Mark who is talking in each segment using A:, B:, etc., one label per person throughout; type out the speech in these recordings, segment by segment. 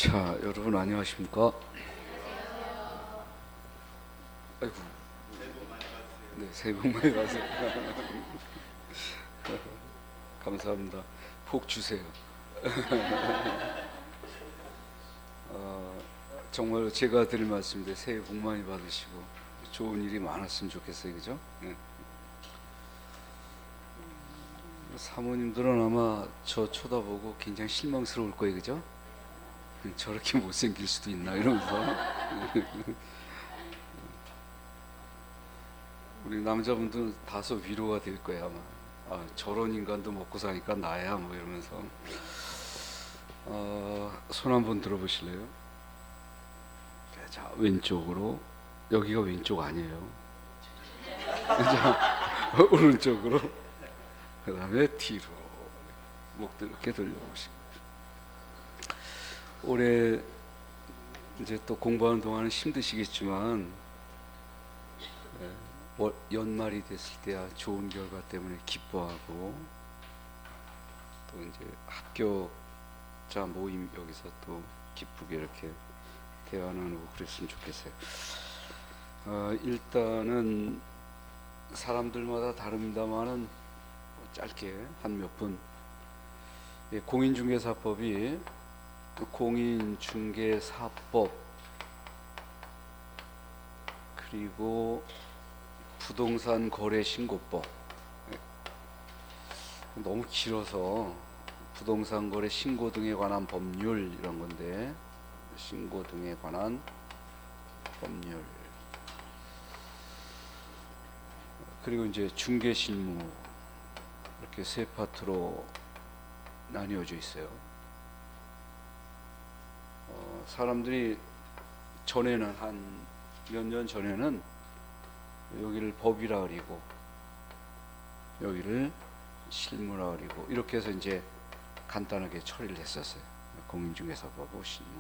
A: 자, 여러분 안녕하십니까? 아이고, 네, 새해 복 많이 받으세요. 감사합니다. 복 주세요. 어, 정말 제가 드릴 말씀인데 새해 복 많이 받으시고 좋은 일이 많았으면 좋겠어요, 그죠? 네. 사모님들은 아마 저 쳐다보고 굉장히 실망스러울 거예요, 그죠? 저렇게 못생길 수도 있나 이러면서. 우리 남자분들은 다소 위로가 될 거예요 아마. 아, 저런 인간도 먹고 사니까 나야 뭐 이러면서. 손 한번 들어보실래요? 네, 자, 왼쪽으로. 여기가 왼쪽 아니에요. 자, 오른쪽으로. 그 다음에 뒤로 목 이렇게 돌려보시고. 올해 이제 또 공부하는 동안은 힘드시겠지만 연말이 됐을 때야 좋은 결과 때문에 기뻐하고, 또 이제 합격자 모임 여기서 또 기쁘게 이렇게 대화 나누고 그랬으면 좋겠어요. 일단은 사람들마다 다릅니다만은 짧게 한 몇 분. 공인중개사법이 공인중개사법, 그리고 부동산 거래 신고법. 너무 길어서 부동산 거래 신고 등에 관한 법률 이런 건데, 신고 등에 관한 법률, 그리고 이제 중개 실무, 이렇게 세 파트로 나뉘어져 있어요. 사람들이 전에는 한 몇 년 전에는 여기를 법이라 그리고 여기를 실무라 그리고 이렇게 해서 이제 간단하게 처리를 했었어요. 공인중개사법하고 실무.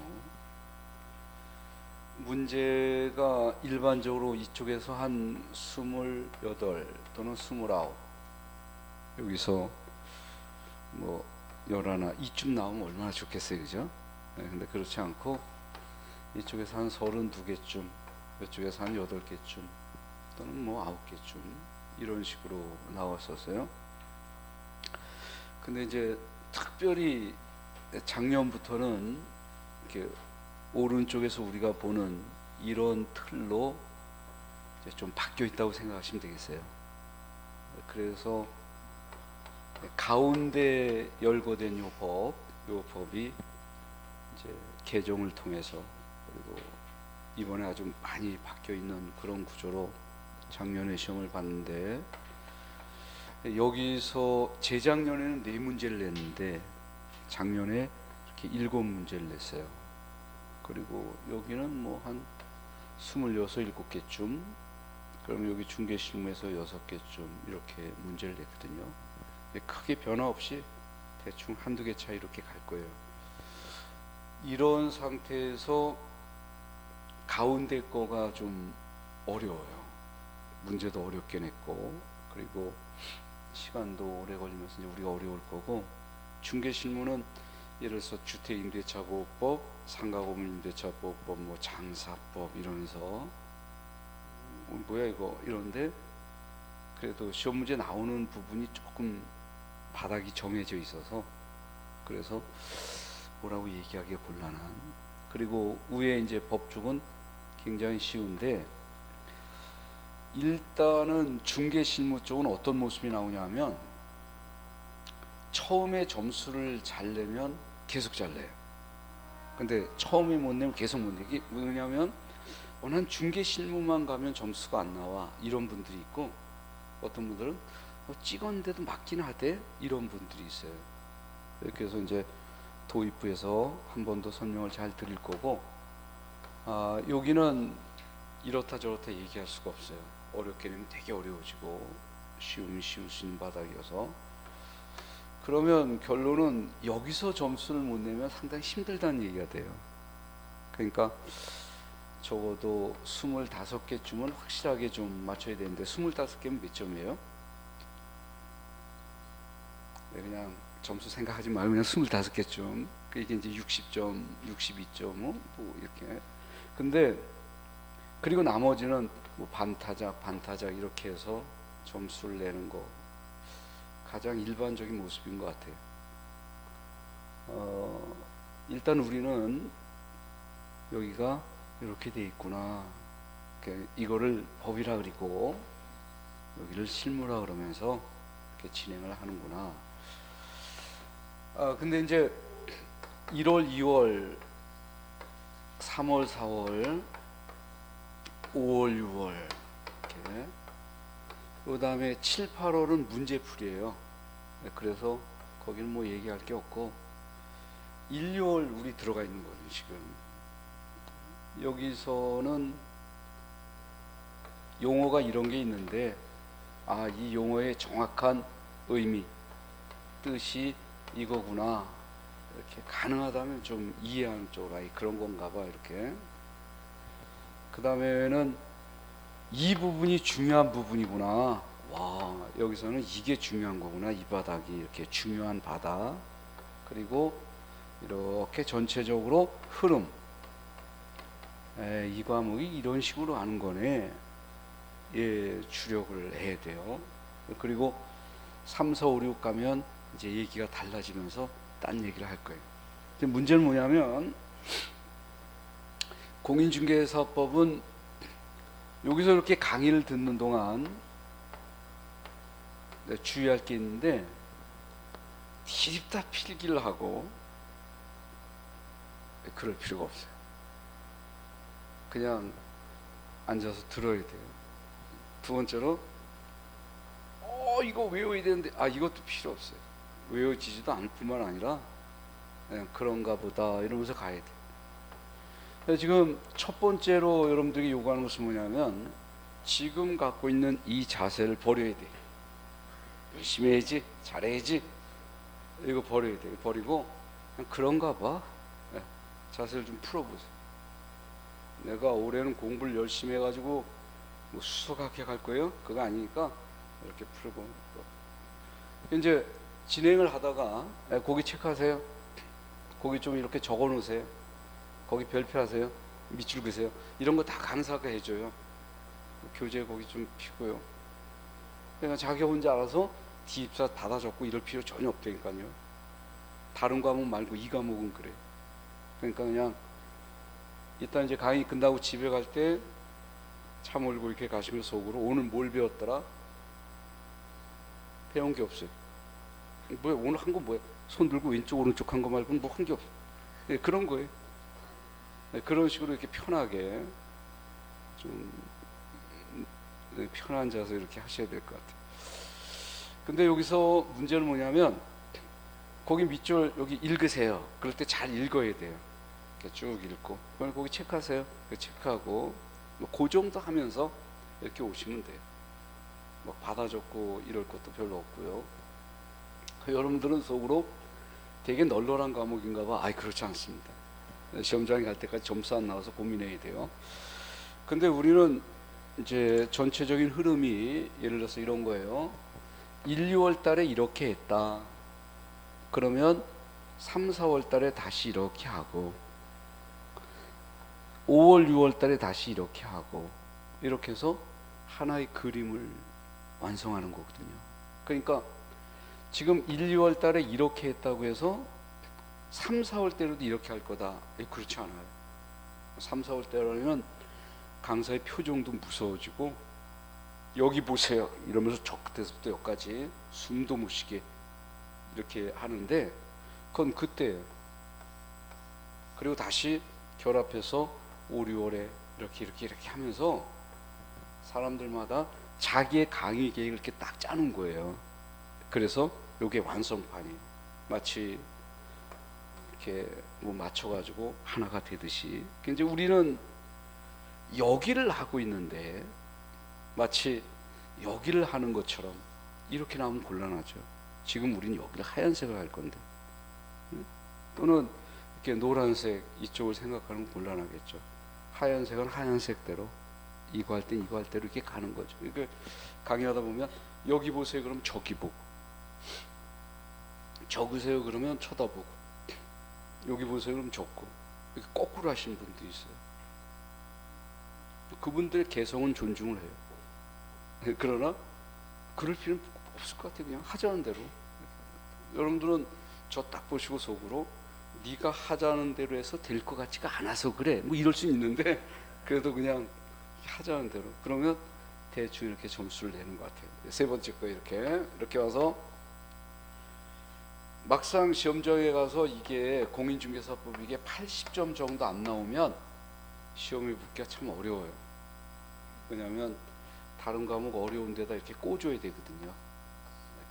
A: 문제가 일반적으로 이쪽에서 한 28 또는 29, 여기서 뭐 11 이쯤 나오면 얼마나 좋겠어요, 그죠? 네, 근데 그렇지 않고 이쪽에서 한 32개쯤, 이쪽에서 한 8개쯤 또는 뭐 9개쯤 이런 식으로 나왔었어요. 근데 이제 특별히 작년부터는 이렇게 오른쪽에서 우리가 보는 이런 틀로 이제 좀 바뀌어 있다고 생각하시면 되겠어요. 그래서 가운데 열거된 요 법이 이제 개정을 통해서, 그리고 이번에 아주 많이 바뀌어 있는 그런 구조로 작년에 시험을 봤는데, 여기서 재작년에는 4문제를 냈는데 작년에 이렇게 7문제를 냈어요. 그리고 여기는 뭐 한 26, 7개쯤, 그럼 여기 중개실무에서 6개쯤 이렇게 문제를 냈거든요. 크게 변화 없이 대충 한두 개 차이 이렇게 갈 거예요. 이런 상태에서 가운데 거가 좀 어려워요. 문제도 어렵게 냈고, 그리고 시간도 오래 걸리면서 이제 우리가 어려울 거고, 중개실무는 예를 들어서 주택임대차보호법, 상가건물임대차보호법, 뭐 장사법 이러면서 뭐야 이거 이런데, 그래도 시험 문제 나오는 부분이 조금 바닥이 정해져 있어서 그래서 뭐라고 얘기하기가 곤란한. 그리고 위에 이제 법쪽은 굉장히 쉬운데, 일단은 중개실무 쪽은 어떤 모습이 나오냐면 처음에 점수를 잘 내면 계속 잘 내요. 근데 처음에 못 내면 계속 못 내기. 왜냐면 난 중개실무만 가면 점수가 안 나와 이런 분들이 있고, 어떤 분들은 찍었는데도 맞긴 하대 이런 분들이 있어요. 이렇게 해서 이제 도입부에서 한 번 더 설명을 잘 드릴 거고, 여기는 이렇다 저렇다 얘기할 수가 없어요. 어렵게 되면 되게 어려워지고 쉬우면 쉬울 수 있는 바닥이어서. 그러면 결론은 여기서 점수를 못 내면 상당히 힘들다는 얘기가 돼요. 그러니까 적어도 25개쯤은 확실하게 좀 맞춰야 되는데, 25개면 몇 점이에요? 그냥 점수 생각하지 말고 그냥 25개쯤. 이게 이제 60점, 62점 뭐 이렇게. 근데 그리고 나머지는 뭐 반타작 이렇게 해서 점수를 내는 거 가장 일반적인 모습인 것 같아요. 일단 우리는 여기가 이렇게 돼 있구나. 이거를 법이라 그리고 여기를 실무라 그러면서 이렇게 진행을 하는구나. 근데 이제 1월, 2월, 3월, 4월, 5월, 6월 이렇게. 그 다음에 7, 8월은 문제풀이에요. 그래서 거기는 뭐 얘기할 게 없고 1, 2월 우리 들어가 있는 거죠. 지금 여기서는 용어가 이런 게 있는데 이 용어의 정확한 의미, 뜻이 이거구나. 이렇게 가능하다면 좀 이해하는 쪽으로 그런 건가 봐. 이렇게. 그 다음에는 이 부분이 중요한 부분이구나. 와, 여기서는 이게 중요한 거구나. 이 바닥이 이렇게 중요한 바닥. 그리고 이렇게 전체적으로 흐름. 이 과목이 이런 식으로 하는 거네. 예, 주력을 해야 돼요. 그리고 3, 4, 5, 6 가면 이제 얘기가 달라지면서 딴 얘기를 할 거예요. 근데 문제는 뭐냐면 공인중개사법은 여기서 이렇게 강의를 듣는 동안 주의할 게 있는데 뒤집다 필기를 하고 그럴 필요가 없어요. 그냥 앉아서 들어야 돼요. 두 번째로 이거 외워야 되는데 이것도 필요 없어요. 외워지지도 않을 뿐만 아니라 그냥 그런가 보다 이러면서 가야 돼요. 지금 첫 번째로 여러분들이 요구하는 것은 뭐냐면 지금 갖고 있는 이 자세를 버려야 돼. 열심히 해야지, 잘해야지, 이거 버려야 돼. 버리고 그냥 그런가 봐. 자세를 좀 풀어보세요. 내가 올해는 공부를 열심히 해가지고 뭐 수석학회 갈 거예요? 그거 아니니까 이렇게 풀고. 이제 진행을 하다가 거기 체크하세요. 거기 좀 이렇게 적어 놓으세요. 거기 별표하세요. 밑줄 그세요. 이런 거 다 강사가 해줘요. 교재 거기 좀 피고요. 그러니까 자기 혼자 알아서 뒤집사 받아 적고 이럴 필요 전혀 없다니까요. 다른 과목 말고 이 과목은 그래. 그러니까 그냥 일단 이제 강의 끝나고 집에 갈 때 차 몰고 이렇게 가시면 속으로 오늘 뭘 배웠더라? 배운 게 없어요. 뭐야 오늘 한 거 뭐야? 손 들고 왼쪽 오른쪽 한 거 말고는 뭐 한 게 없어. 그런 거예요. 그런 식으로 이렇게 편하게 좀 편한 자세 이렇게 하셔야 될 것 같아요. 근데 여기서 문제는 뭐냐면 거기 밑줄 여기 읽으세요. 그럴 때 잘 읽어야 돼요. 이렇게 쭉 읽고 그걸 거기 체크하세요. 체크하고 그 정도 하면서 이렇게 오시면 돼요. 막 받아 적고 이럴 것도 별로 없고요. 여러분들은 속으로 되게 널널한 과목인가 봐. 그렇지 않습니다. 시험장에 갈 때까지 점수 안 나와서 고민해야 돼요. 근데 우리는 이제 전체적인 흐름이 예를 들어서 이런 거예요. 1, 2월 달에 이렇게 했다. 그러면 3, 4월 달에 다시 이렇게 하고 5월, 6월 달에 다시 이렇게 하고 이렇게 해서 하나의 그림을 완성하는 거거든요. 그러니까 지금 1, 2월 달에 이렇게 했다고 해서 3, 4월 때로도 이렇게 할 거다. 그렇지 않아요. 3, 4월 때라면 강사의 표정도 무서워지고 여기 보세요 이러면서 저 끝에서부터 여기까지 숨도 못 쉬게 이렇게 하는데 그건 그때예요. 그리고 다시 결합해서 5, 6월에 이렇게 하면서 사람들마다 자기의 강의 계획을 이렇게 딱 짜는 거예요. 그래서 이게 완성판이에요. 마치 이렇게 뭐 맞춰가지고 하나가 되듯이. 이제 우리는 여기를 하고 있는데 마치 여기를 하는 것처럼 이렇게 나오면 곤란하죠. 지금 우리는 여기를 하얀색을 할 건데 또는 이렇게 노란색 이쪽을 생각하는 건 곤란하겠죠. 하얀색은 하얀색대로 이거 할 땐 이거 할 대로 이렇게 가는 거죠. 그러니까 강의하다 보면 여기 보세요 그러면 저기 보고 적으세요 그러면 쳐다보고 여기 보세요. 그럼 좁고 이렇게 거꾸로 하신 분도 있어요. 그분들의 개성은 존중을 해요. 그러나 그럴 필요는 없을 것 같아요. 그냥 하자는 대로. 여러분들은 저 딱 보시고 속으로 네가 하자는 대로 해서 될 것 같지가 않아서 그래 뭐 이럴 수 있는데, 그래도 그냥 하자는 대로 그러면 대충 이렇게 점수를 내는 것 같아요. 세 번째 거 이렇게 와서 막상 시험장에 가서 이게 공인중개사법 이게 80점 정도 안 나오면 시험에 붙기가 참 어려워요. 왜냐하면 다른 과목 어려운 데다 이렇게 꽂아야 되거든요.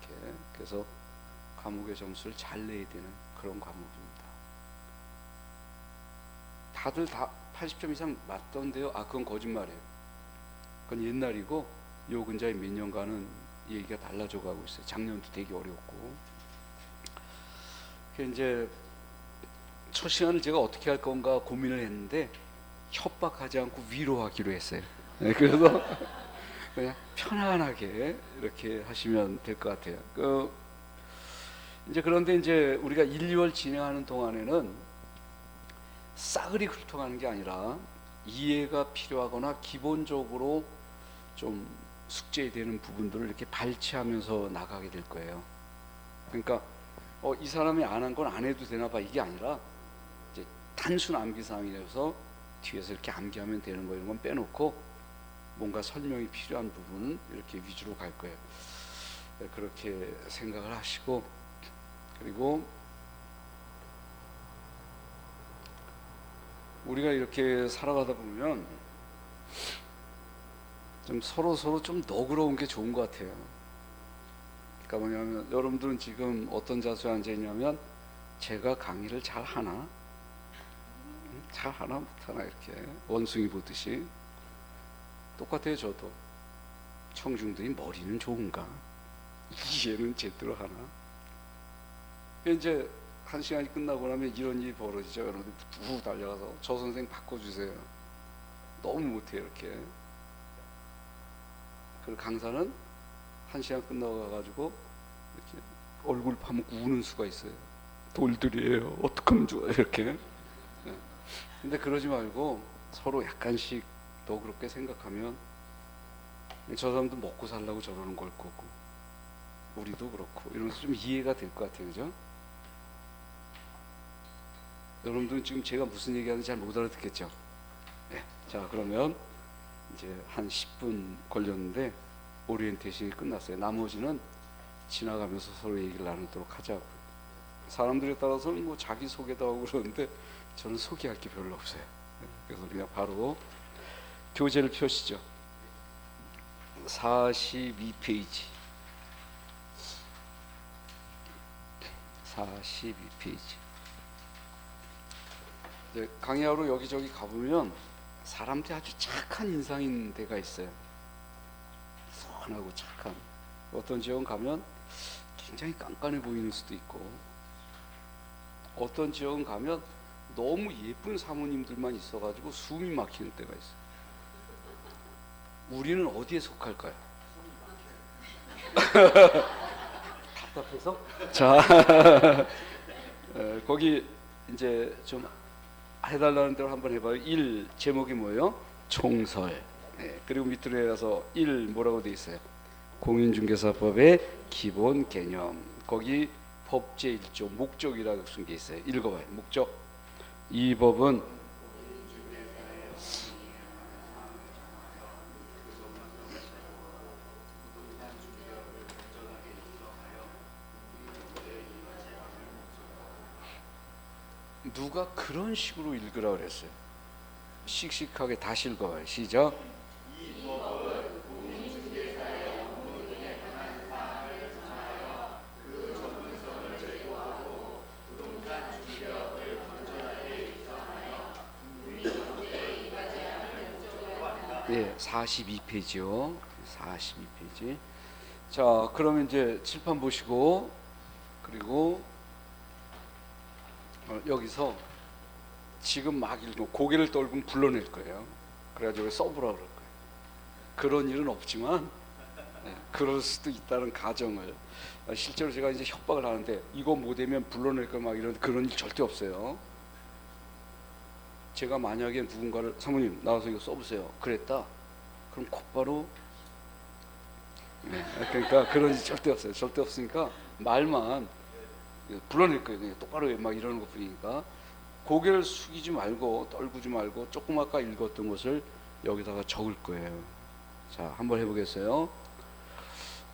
A: 이렇게. 그래서 과목의 점수를 잘 내야 되는 그런 과목입니다. 다들 다 80점 이상 맞던데요. 아, 그건 거짓말이에요. 그건 옛날이고 요 근자에 몇 년간은 얘기가 달라져 가고 있어요. 작년도 되게 어렵고. 이제 첫 시간을 제가 어떻게 할 건가 고민을 했는데 협박하지 않고 위로하기로 했어요. 네, 그래서 그냥 편안하게 이렇게 하시면 될 것 같아요. 이제 그런데 이제 우리가 1, 2월 진행하는 동안에는 싸그리 훑어가는 게 아니라 이해가 필요하거나 기본적으로 좀 숙제되는 부분들을 이렇게 발췌하면서 나가게 될 거예요. 그러니까 이 사람이 안 한 건 안 해도 되나 봐 이게 아니라 이제 단순 암기사항이라서 뒤에서 이렇게 암기하면 되는 거 이런 건 빼놓고 뭔가 설명이 필요한 부분 이렇게 위주로 갈 거예요. 그렇게 생각을 하시고, 그리고 우리가 이렇게 살아가다 보면 좀 서로 좀 너그러운 게 좋은 것 같아요. 그러니까 뭐냐면 여러분들은 지금 어떤 자세에 앉아 있냐면 제가 강의를 잘 하나? 잘 하나 못하나 이렇게 원숭이 보듯이 똑같아요. 저도 청중들이 머리는 좋은가? 이해는 제대로 하나? 이제 한 시간이 끝나고 나면 이런 일이 벌어지죠. 여러분들 쭉 달려가서 저 선생 바꿔주세요. 너무 못해요 이렇게. 그 강사는 한 시간 끝나고 가가지고 이렇게 얼굴 파묻고 우는 수가 있어요. 돌들이에요. 어떡하면 좋아 이렇게. 네. 근데 그러지 말고 서로 약간씩 너그럽게 생각하면 저 사람도 먹고 살라고 저러는 걸 거고 우리도 그렇고 이러면서 좀 이해가 될 것 같아요. 그죠? 여러분들은 지금 제가 무슨 얘기하는지 잘 못 알아듣겠죠? 네. 자, 그러면 이제 한 10분 걸렸는데 오리엔테이션이 끝났어요. 나머지는 지나가면서 서로 얘기를 나누도록 하자고요. 사람들에 따라서는 뭐 자기 소개도 하고 그러는데 저는 소개할 게 별로 없어요. 그래서 그냥 바로 교재를 펴시죠. 42페이지 42페이지. 강의하러 여기저기 가보면 사람들이 아주 착한 인상인 데가 있어요. 선하고 착한. 어떤 지역은 가면 굉장히 깐깐해 보이는 수도 있고, 어떤 지역은 가면 너무 예쁜 사모님들만 있어가지고 숨이 막히는 때가 있어요. 우리는 어디에 속할까요? 답답해서? 자, 거기 이제 좀 해달라는 대로 한번 해봐요. 1 제목이 뭐예요? 총설. 네, 그리고 밑으로 내려서 1 뭐라고 돼 있어요? 공인중개사법의 기본 개념. 거기 법 제1조 목적이라고 쓴 게 있어요. 읽어봐요. 목적. 이 법은 누가 그런 식으로 읽으라 그랬어요? 씩씩하게 다시 읽어봐요. 시작. 네, 42페이지요. 42페이지. 자, 그러면 이제 칠판 보시고, 그리고 여기서 지금 막 읽고 고개를 떨구면 불러낼 거예요. 그래가지고 써보라 그럴 거예요. 그런 일은 없지만 그럴 수도 있다는 가정을. 실제로 제가 이제 협박을 하는데 이거 못하면 불러낼 거 막 이런 그런 일 절대 없어요. 제가 만약에 누군가를 사모님 나와서 이거 써보세요 그랬다, 그럼 곧바로 그러니까 그런 일 절대 없어요. 절대 없으니까 말만 불러낼 거예요. 그냥 똑바로 해 막 이러는 것뿐이니까 고개를 숙이지 말고 떨구지 말고 조금 아까 읽었던 것을 여기다가 적을 거예요. 자, 한번 해보겠어요.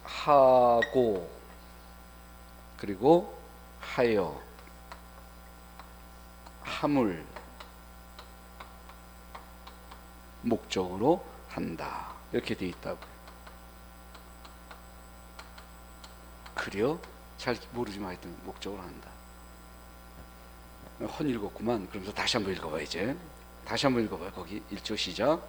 A: 하고, 그리고 하여, 함을 목적으로 한다, 이렇게 돼 있다고. 그려? 잘 모르지만 하여튼 목적으로 한다. 헌 읽었구만. 그러면서 다시 한번 읽어봐. 이제 다시 한번 읽어봐요. 거기 1조 시작.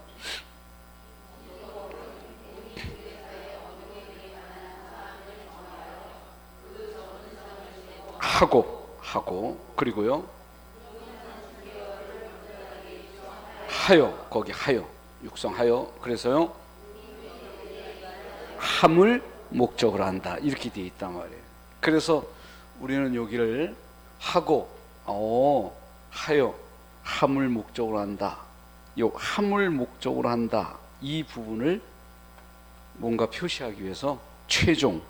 A: 하고 그리고요 하여, 거기 하여, 육성하여. 그래서요 함을 목적으로 한다, 이렇게 되어 있단 말이에요. 그래서 우리는 여기를 하고 하여 함을 목적으로 한다, 요 함을 목적으로 한다 이 부분을 뭔가 표시하기 위해서 최종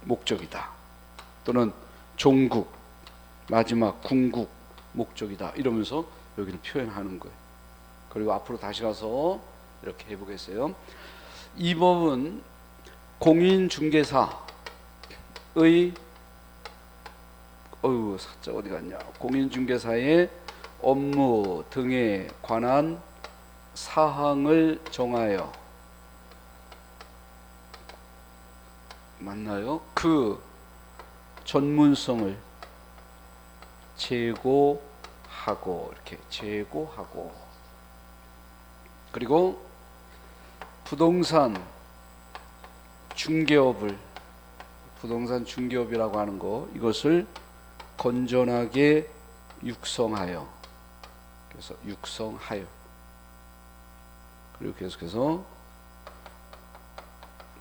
A: 목적이다, 또는 종국 마지막 궁극 목적이다, 이러면서 여기를 표현하는 거예요. 그리고 앞으로 다시 가서 이렇게 해보겠어요. 이 법은 공인중개사의 사자 어디 갔냐? 공인중개사의 업무 등에 관한 사항을 정하여, 맞나요? 그 전문성을 제고하고, 이렇게 제고하고, 그리고 부동산 중개업이라고 하는 거, 이것을 건전하게 육성하여, 그래서 육성하여, 그리고 계속해서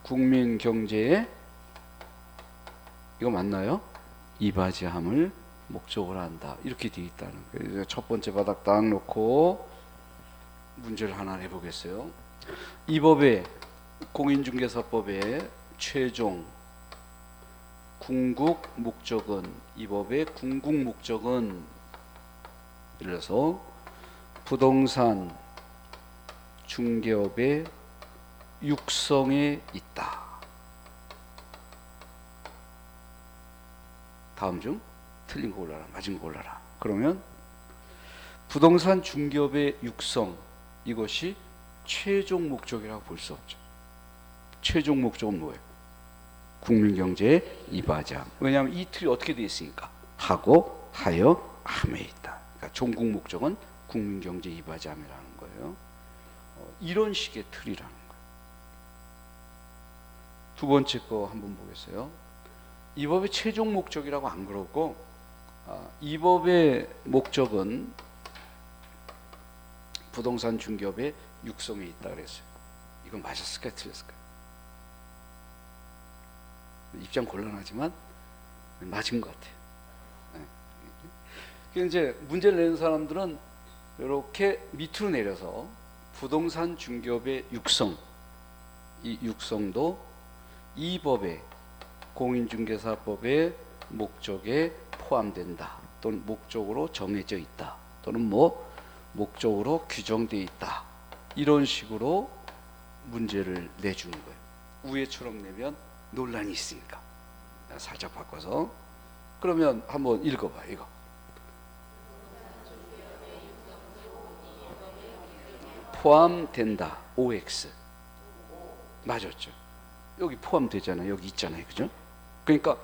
A: 국민 경제에, 이거 맞나요? 이바지함을 목적으로 한다, 이렇게 되어 있다는 거예요. 첫 번째 바닥 딱 놓고 문제를 하나 내보겠어요. 이 법의 공인중개사법의 최종 궁극 목적은, 이 법의 궁극 목적은, 예를 들어서 부동산 중개업의 육성에 있다. 다음 중 틀린 거 골라라, 맞은 거 골라라. 그러면 부동산 중개업의 육성, 이것이 최종 목적이라고 볼 수 없죠. 최종 목적은 뭐예요? 국민경제의 이바지함. 왜냐하면 이 틀이 어떻게 되어 있으니까 하고 하여 함에 있다. 그러니까 종국 목적은 국민경제 이바지함이라는 거예요. 이런 식의 틀이라는 거예요. 두 번째 거 한번 보겠어요. 이 법의 최종 목적이라고 안 그러고, 이 법의 목적은 부동산 중개업의 육성에 있다 그랬어요. 이건 맞았을까요? 틀렸을까요? 입장 곤란하지만 맞은 것 같아요. 네. 이제 문제를 내는 사람들은 이렇게 밑으로 내려서 부동산 중개업의 육성, 이 육성도 이 법의 공인중개사법의 목적에 포함된다, 또는 목적으로 정해져 있다, 또는 뭐 목적으로 규정되어 있다, 이런 식으로 문제를 내주는 거예요. 위에처럼 내면 논란이 있으니까 살짝 바꿔서. 그러면 한번 읽어봐. 이거 포함된다, OX 맞았죠? 여기 포함되잖아요. 여기 있잖아요. 그죠? 그러니까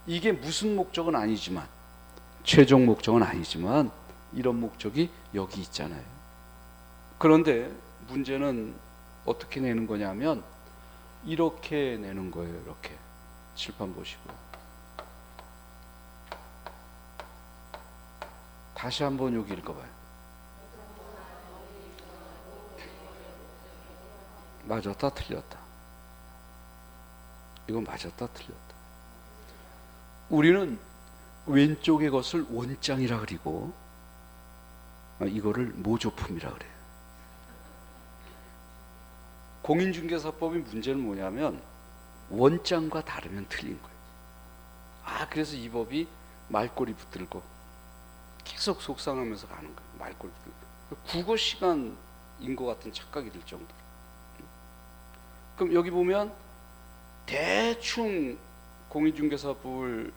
A: 이게 무슨 목적은 아니지만, 최종 목적은 아니지만 이런 목적이 여기 있잖아요. 그런데 문제는 어떻게 내는 거냐면 이렇게 내는 거예요. 이렇게 칠판 보시고 다시 한번 여기 읽어봐요. 맞았다, 틀렸다. 이건 맞았다 틀렸다. 우리는 왼쪽의 것을 원장이라 그리고 이거를 모조품이라 그래요. 공인중개사법의 문제는 뭐냐면 원장과 다르면 틀린 거예요. 그래서 이 법이 말꼬리 붙들고 계속 속상하면서 가는 거예요. 말꼬리 붙들고 국어 시간인 것 같은 착각이 들 정도로. 그럼 여기 보면 대충 공인중개사법을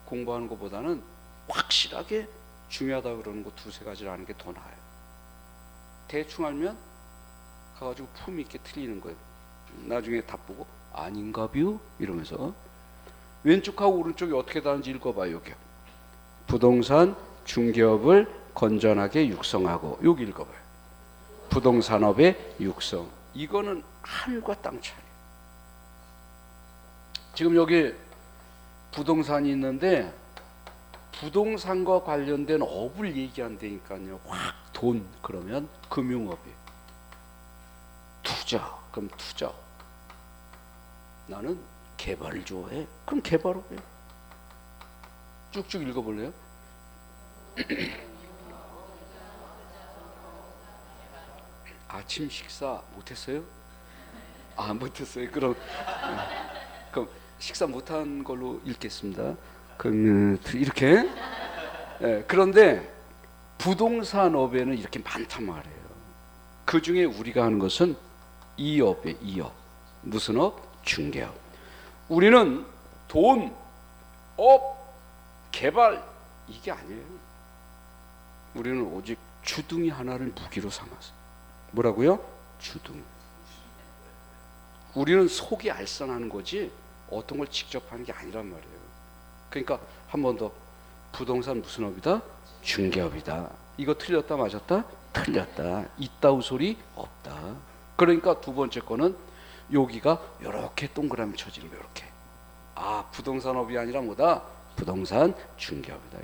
A: 공부하는 것보다는 확실하게 중요하다 그러는 거 두세 가지를 아는 게 더 나아요. 대충 알면 가가지고 품 있게 틀리는 거예요. 나중에 답 보고 아닌가뷰 이러면서. 왼쪽하고 오른쪽이 어떻게 다른지 읽어봐요. 여기요. 부동산 중개업을 건전하게 육성하고, 여기 읽어봐요. 부동산업의 육성. 이거는 하늘과 땅 차이. 지금 여기 부동산이 있는데 부동산과 관련된 업을 얘기한다니까요. 확 돈 그러면 금융업이에요. 투자 그럼 투자. 나는 개발을 좋아해. 그럼 개발업이에요. 쭉쭉 읽어볼래요? 아침 식사 못했어요? 못했어요. 그럼 식사 못한 걸로 읽겠습니다. 그럼 이렇게. 그런데 부동산업에는 이렇게 많단 말이에요. 그 중에 우리가 하는 것은 이 업이에요. 이 업. 무슨 업? 중개업. 우리는 돈, 업, 개발 이게 아니에요. 우리는 오직 주둥이 하나를 무기로 삼았어요. 뭐라고요? 주둥이. 우리는 속이 알선하는 거지 어떤 걸 직접 하는 게 아니란 말이에요. 그러니까 한 번 더, 부동산 무슨 업이다? 중개업이다. 이거 틀렸다 맞았다? 틀렸다. 이따우 소리 없다. 그러니까 두 번째 거는 여기가 이렇게 동그라미 쳐지는 거. 이렇게. 부동산업이 아니라 뭐다? 부동산 중개업이다.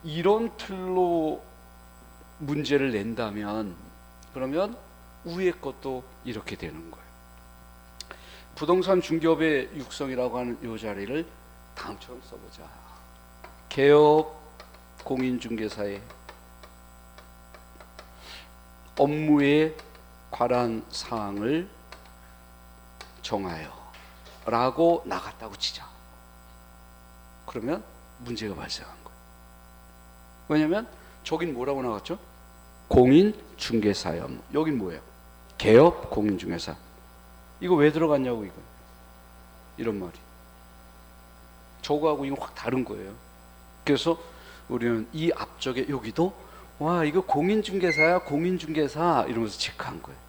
A: 이런 틀로 문제를 낸다면 그러면 위에 것도 이렇게 되는 거예요. 부동산 중개업의 육성이라고 하는 이 자리를 다음처럼 써보자. 개업 공인중개사의 업무에 관한 사항을 정하여 라고 나갔다고 치자. 그러면 문제가 발생한 거예요. 왜냐하면 저긴 뭐라고 나갔죠? 공인중개사의 업무. 여긴 뭐예요? 개업 공인중개사. 이거 왜 들어갔냐고. 이거 이런 말이. 저거하고 이거 확 다른 거예요. 그래서 우리는 이 앞쪽에 여기도 이거 공인중개사야 공인중개사 이러면서 체크한 거예요.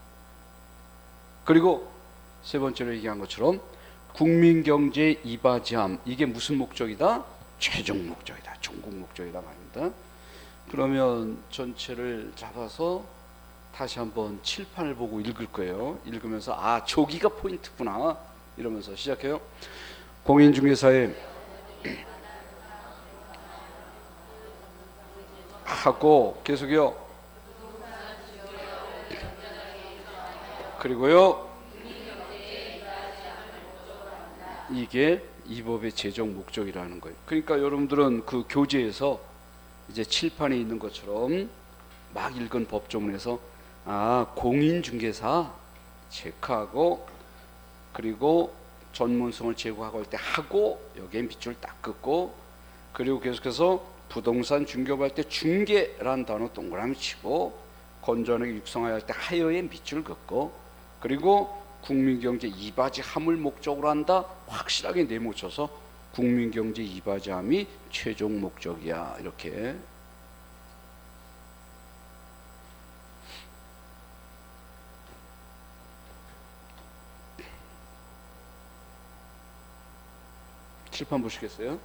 A: 그리고 세 번째로 얘기한 것처럼 국민경제 이바지함. 이게 무슨 목적이다? 최종 목적이다. 종국 목적이다 말입니다. 그러면 전체를 잡아서 다시 한번 칠판을 보고 읽을 거예요. 읽으면서 저기가 포인트구나 이러면서 시작해요. 공인중개사의 하고 계속요. 그리고요. 이게 이 법의 최종 목적이라는 거예요. 그러니까 여러분들은 그 교재에서 이제 칠판에 있는 것처럼 막 읽은 법조문에서 공인중개사 체크하고, 그리고 전문성을 제고하고 할 때 하고 여기에 밑줄 딱 긋고, 그리고 계속해서 부동산 중개업할 때 중개라는 단어 동그라미 치고, 건전하게 육성하여 할 때 하여에 밑줄 긋고, 그리고 국민경제 이바지함을 목적으로 한다. 확실하게 내모쳐서 국민경제 이바지함이 최종 목적이야. 이렇게. 칠판 보시겠어요?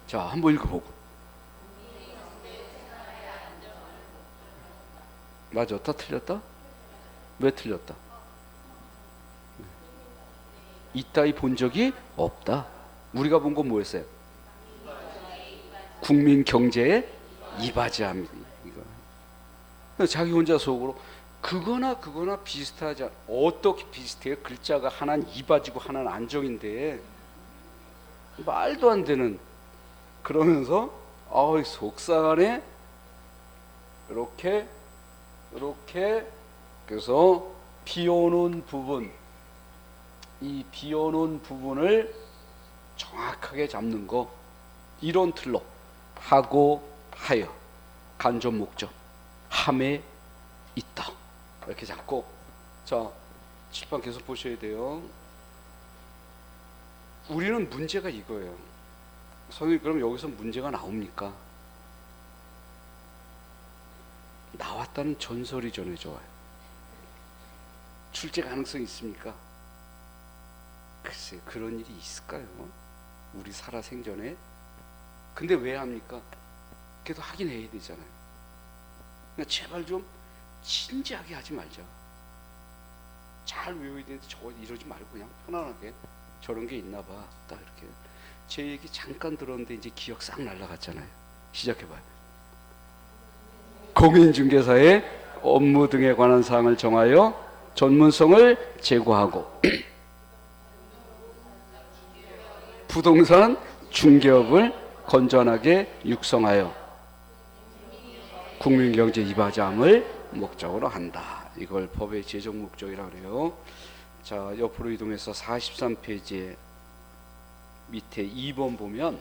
A: 자, 한번 읽어보고. 맞았다 틀렸다? 왜 틀렸다? 이따위 본 적이 없다. 우리가 본 건 뭐였어요? 국민 경제의 이바지함 이거. 자기 혼자 속으로 그거나 비슷하지 어떻게 비슷해요? 글자가 하나는 이바지고 하나는 안정인데 말도 안 되는. 그러면서 속상하네. 이렇게 그래서 비워놓은 부분, 이 비워놓은 부분을 정확하게 잡는 거, 이런 틀로 하고 하여 간접 목적 함에 있다 이렇게 잡고. 자, 칠판 계속 보셔야 돼요. 우리는 문제가 이거예요. 선생님, 그럼 여기서 문제가 나옵니까? 나왔다는 전설이 전해져와요. 출제 가능성이 있습니까? 글쎄, 그런 일이 있을까요? 우리 살아 생전에. 근데 왜 합니까? 그래도 하긴 해야 되잖아요. 그러니까 제발 좀 진지하게 하지 말자. 잘 외워야 되는데 저거 이러지 말고 그냥 편안하게 저런 게 있나 봐. 딱 이렇게. 제 얘기 잠깐 들었는데 이제 기억 싹 날라갔잖아요. 시작해봐요. 공인중개사의 업무 등에 관한 사항을 정하여 전문성을 제고하고 부동산 중개업을 건전하게 육성하여 국민경제 이바지함을 목적으로 한다. 이걸 법의 제정 목적이라고 그래요. 자, 옆으로 이동해서 43페이지에 밑에 2번 보면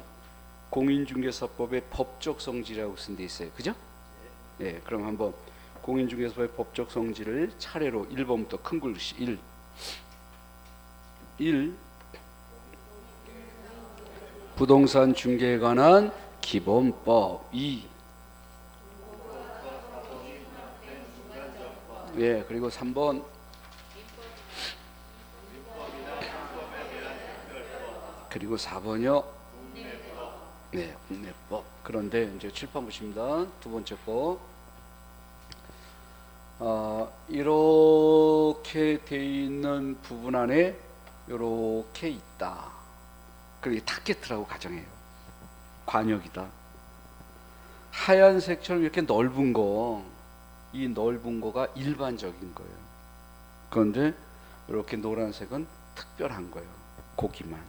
A: 공인중개사법의 법적 성질이라고 쓴 데 있어요. 그죠? 네, 그럼 한번 공인중개사법의 법적 성질을 차례로 1번부터 큰 글씨 1. 부동산 중개에 관한 기본법. 2. 예, 그리고 3번. 그리고 4번이요. 네, 국내법. 그런데 이제 칠판 보십니다. 두 번째 거. 이렇게 돼 있는 부분 안에 이렇게 있다. 그리고 타겟이라고 가정해요. 관역이다. 하얀색처럼 이렇게 넓은 거, 이 넓은 거가 일반적인 거예요. 그런데 이렇게 노란색은 특별한 거예요. 거기만.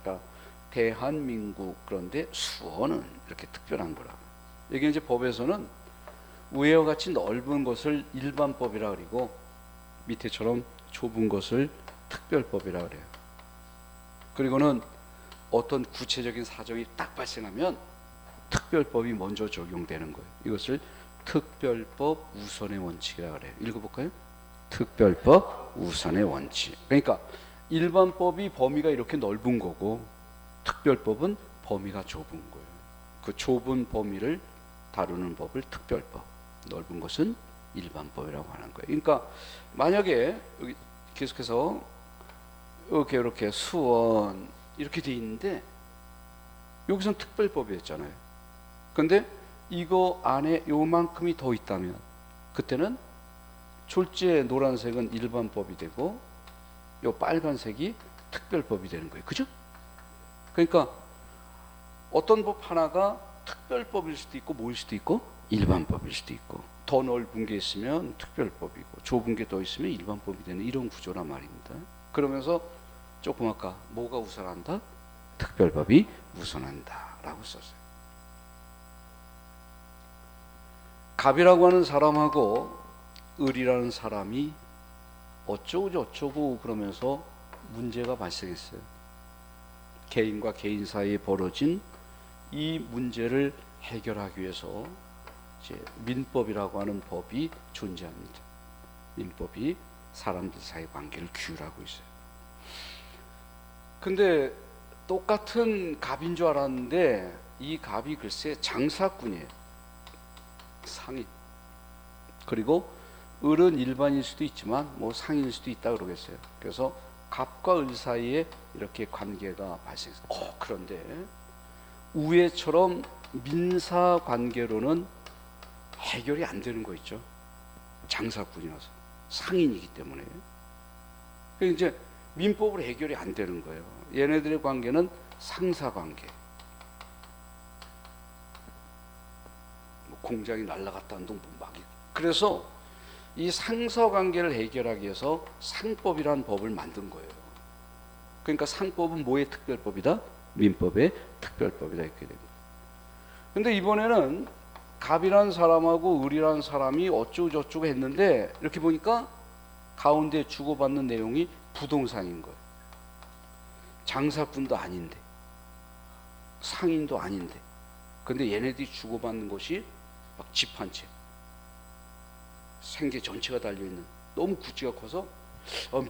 A: 그러니까 대한민국, 그런데 수원은 이렇게 특별한 거라고. 이게 이제 법에서는 위와 같이 넓은 것을 일반법이라 그러고 밑에처럼 좁은 것을 특별법이라 그래요. 그리고는 어떤 구체적인 사정이 딱 발생하면 특별법이 먼저 적용되는 거예요. 이것을 특별법 우선의 원칙이라고 그래요. 읽어볼까요? 특별법 우선의 원칙. 그러니까 일반법이 범위가 이렇게 넓은 거고 특별법은 범위가 좁은 거예요. 그 좁은 범위를 다루는 법을 특별법, 넓은 것은 일반법이라고 하는 거예요. 그러니까 만약에 여기 계속해서 이렇게 수원 이렇게 돼 있는데 여기선 특별법이었잖아요. 근데 이거 안에 요만큼이 더 있다면 그때는 졸지에 노란색은 일반법이 되고 요 빨간색이 특별법이 되는 거예요. 그죠? 그러니까 어떤 법 하나가 특별법일 수도 있고 뭐일 수도 있고 일반법일 수도 있고 더 넓은 게 있으면 특별법이고 좁은 게 더 있으면 일반법이 되는 이런 구조란 말입니다. 그러면서 조금 아까 뭐가 우선한다? 특별법이 우선한다 라고 썼어요. 갑이라고 하는 사람하고 을이라는 사람이 어쩌고 저쩌고 그러면서 문제가 발생했어요. 개인과 개인 사이에 벌어진 이 문제를 해결하기 위해서 이제 민법이라고 하는 법이 존재합니다. 민법이 사람들 사이 관계를 규율하고 있어요. 근데 똑같은 갑인 줄 알았는데 이 갑이 글쎄 장사꾼이에요. 상인. 그리고 을은 일반일 수도 있지만 뭐 상인일 수도 있다 그러겠어요. 그래서 갑과 을 사이에 이렇게 관계가 발생했어요. 그런데 우애처럼 민사 관계로는 해결이 안 되는 거 있죠. 장사꾼이라서 상인이기 때문에. 그러니까 이제 민법으로 해결이 안 되는 거예요. 얘네들의 관계는 상사 관계. 공장이 날아갔다는 둥 막. 그래서 이 상서관계를 해결하기 위해서 상법이라는 법을 만든 거예요. 그러니까 상법은 뭐의 특별법이다? 민법의 특별법이다 이렇게 됩니다. 근데 이번에는 갑이라는 사람하고 을이라는 사람이 어쩌고 저쩌고 했는데 이렇게 보니까 가운데 주고받는 내용이 부동산인 거예요. 장사꾼도 아닌데 상인도 아닌데 근데 얘네들이 주고받는 것이 막 집 한 채 생계 전체가 달려있는 너무 구찌가 커서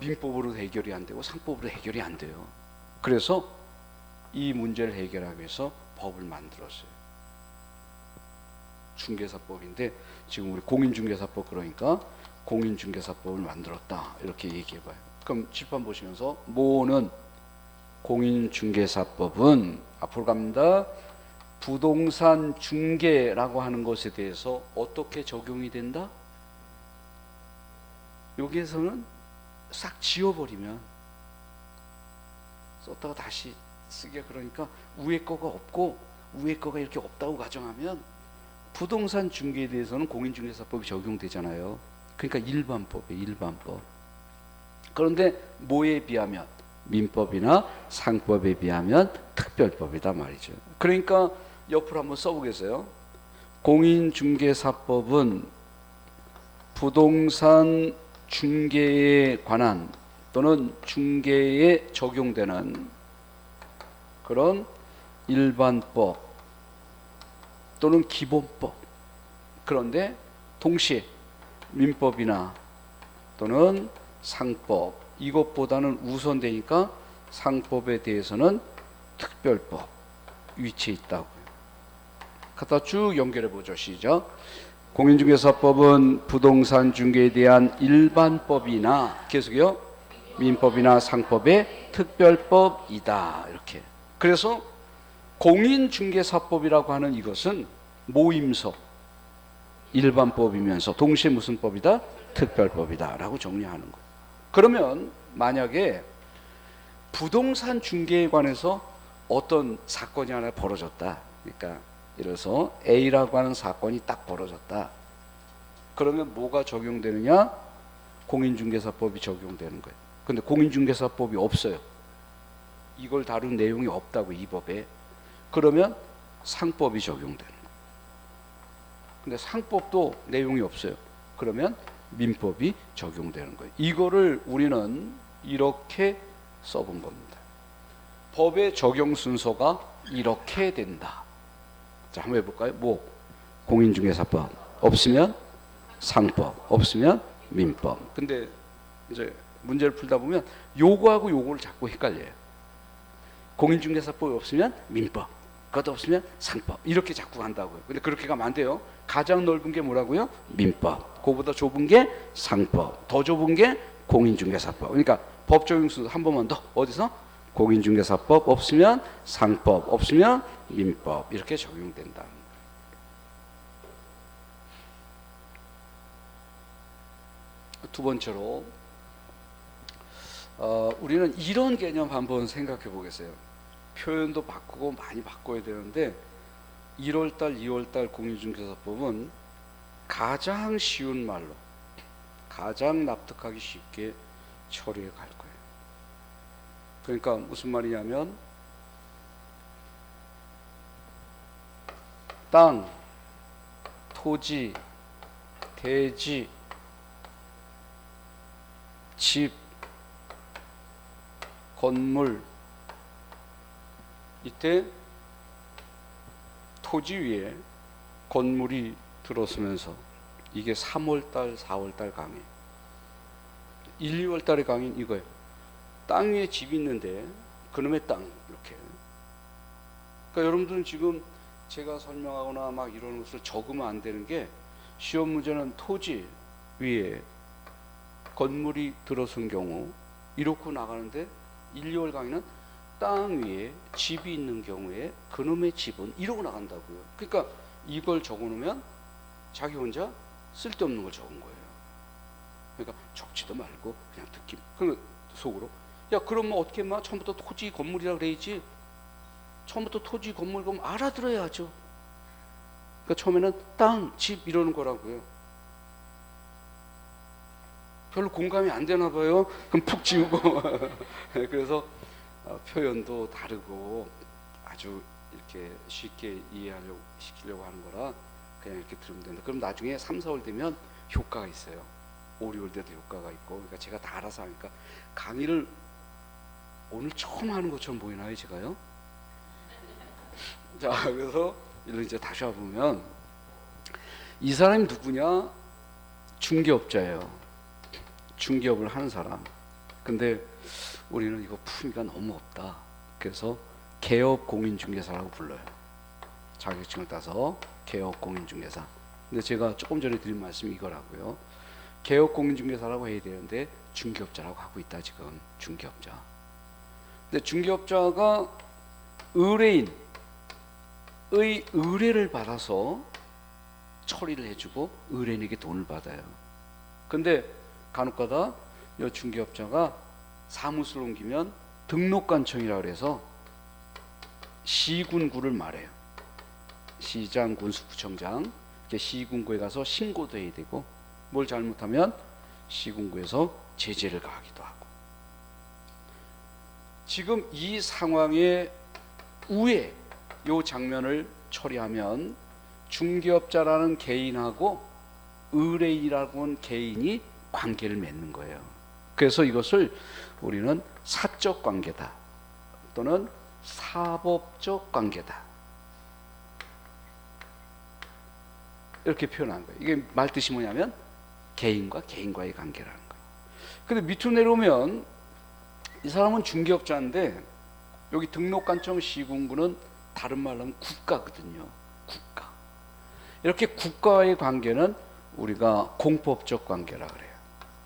A: 민법으로 해결이 안 되고 상법으로 해결이 안 돼요. 그래서 이 문제를 해결하기 위해서 법을 만들었어요. 중개사법인데 지금 우리 공인중개사법 그러니까 공인중개사법을 만들었다 이렇게 얘기해봐요. 그럼 칠판 보시면서 뭐는 공인중개사법은 앞으로 갑니다. 부동산 중개라고 하는 것에 대해서 어떻게 적용이 된다? 여기에서는 싹 지워버리면 썼다가 다시 쓰기가 그러니까 위에 거가 없고 위에 거가 이렇게 없다고 가정하면 부동산 중개에 대해서는 공인중개사법이 적용되잖아요. 그러니까 일반법이에요. 일반법. 그런데 뭐에 비하면 민법이나 상법에 비하면 특별법이다 말이죠. 그러니까 옆으로 한번 써보겠어요. 공인중개사법은 부동산 중개에 관한 또는 중개에 적용되는 그런 일반법 또는 기본법, 그런데 동시에 민법이나 또는 상법 이것보다는 우선되니까 상법에 대해서는 특별법 위치에 있다고요. 갖다 쭉 연결해 보죠. 시작. 공인중개사법은 부동산 중개에 대한 일반법이나 계속요 민법이나 상법의 특별법이다 이렇게. 그래서 공인중개사법이라고 하는 이것은 모임서 일반법이면서 동시에 무슨 법이다? 특별법이다 라고 정리하는 거예요. 그러면 만약에 부동산 중개에 관해서 어떤 사건이 하나 벌어졌다. 그러니까 예를 들어서 A라고 하는 사건이 딱 벌어졌다. 그러면 뭐가 적용되느냐? 공인중개사법이 적용되는 거예요. 근데 공인중개사법이 없어요. 이걸 다룬 내용이 없다고 이 법에. 그러면 상법이 적용되는 거예요. 근데 상법도 내용이 없어요. 그러면 민법이 적용되는 거예요. 이거를 우리는 이렇게 써본 겁니다. 법의 적용 순서가 이렇게 된다. 자, 한번 해볼까요? 뭐? 공인중개사법 없으면 상법 없으면 민법. 근데 이제 문제를 풀다 보면 요거하고 요거를 자꾸 헷갈려요. 공인중개사법이 없으면 민법, 그것도 없으면 상법 이렇게 자꾸 간다고요. 근데 그렇게 가면 안 돼요. 가장 넓은 게 뭐라고요? 민법. 그거보다 좁은 게 상법. 더 좁은 게 공인중개사법. 그러니까 법 적용 순서 한 번만 더. 어디서? 공인중개사법 없으면 상법 없으면 민법 이렇게 적용된다는 거예요. 두 번째로 우리는 이런 개념 한번 생각해 보겠어요. 표현도 바꾸고 많이 바꿔야 되는데 1월달, 2월달 공인중개사법은 가장 쉬운 말로 가장 납득하기 쉽게 처리해 갈 거예요. 그러니까 무슨 말이냐면 땅, 토지, 대지, 집, 건물, 이때 토지 위에 건물이 들어서면서 이게 3월달, 4월달 강의 1, 2월달의 강의는 이거예요. 땅 위에 집이 있는데 그놈의 땅 이렇게. 그러니까 여러분들은 지금 제가 설명하거나 막 이런 것을 적으면 안 되는 게 시험 문제는 토지 위에 건물이 들어선 경우 이렇게 나가는데 1, 2월 강의는 땅 위에 집이 있는 경우에 그놈의 집은 이러고 나간다고요. 그러니까 이걸 적어놓으면 자기 혼자 쓸데없는 걸 적은 거예요. 그러니까 적지도 말고 그냥 듣기. 그러면 속으로 야 그럼 뭐 어떻게 막 처음부터 토지 건물이라 그래야지. 처음부터 토지 건물 그럼 알아들어야죠. 그러니까 처음에는 땅, 집 이러는 거라고요. 별로 공감이 안 되나 봐요. 그럼 푹 지우고 그래서 표현도 다르고 아주 이렇게 쉽게 이해하려고 시키려고 하는 거라 그냥 이렇게 들으면 된다. 그럼 나중에 3, 4월 되면 효과가 있어요. 5, 6월 때도 효과가 있고. 그러니까 제가 다 알아서 하니까 강의를 오늘 처음 하는 것처럼 보이나요, 제가요? 자, 그래서 이걸 이제 다시 와보면 이 사람이 누구냐? 중개업자예요. 중개업을 하는 사람. 근데 우리는 이거 품위가 너무 없다. 그래서 개업공인중개사라고 불러요. 자격증을 따서 개업공인중개사. 근데 제가 조금 전에 드린 말씀이 이거라고요. 개업공인중개사라고 해야 되는데 중개업자라고 하고 있다 지금. 중개업자. 근데 중개업자가 의뢰인의 의뢰를 받아서 처리를 해주고 의뢰인에게 돈을 받아요. 근데 간혹가다 이 중개업자가 사무소를 옮기면 등록관청이라고 해서 시군구를 말해요. 시장, 군수, 구청장 시군구에 가서 신고도 해야 되고 뭘 잘못하면 시군구에서 제재를 가하기도 하고. 지금 이 상황의 우에 이 장면을 처리하면 중개업자라는 개인하고 의뢰인이라고 하는 개인이 관계를 맺는 거예요. 그래서 이것을 우리는 사적 관계다 또는 사법적 관계다 이렇게 표현한 거예요. 이게 말뜻이 뭐냐면 개인과 개인과의 관계라는 거예요. 근데 밑으로 내려오면 이 사람은 중개업자인데 여기 등록관청 시군구는 다른 말로 하면 국가거든요. 국가. 이렇게 국가와의 관계는 우리가 공법적 관계라 그래요.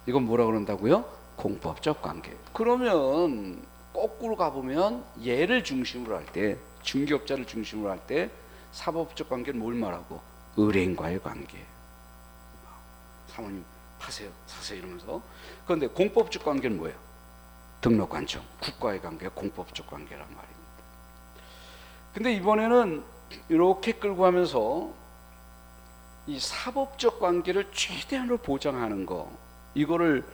A: 이건 뭐라 그런다고요? 공법적 관계. 그러면 거꾸로 가보면 얘를 중심으로 할 때, 중개업자를 중심으로 할 때 사법적 관계는 뭘 말하고? 의뢰인과의 관계. 사모님 파세요, 사세요 이러면서. 그런데 공법적 관계는 뭐예요? 등록관청, 국가의 관계가 공법적 관계란 말입니다. 근데 이번에는 이렇게 끌고 가면서 이 사법적 관계를 최대한으로 보장하는 거, 이거를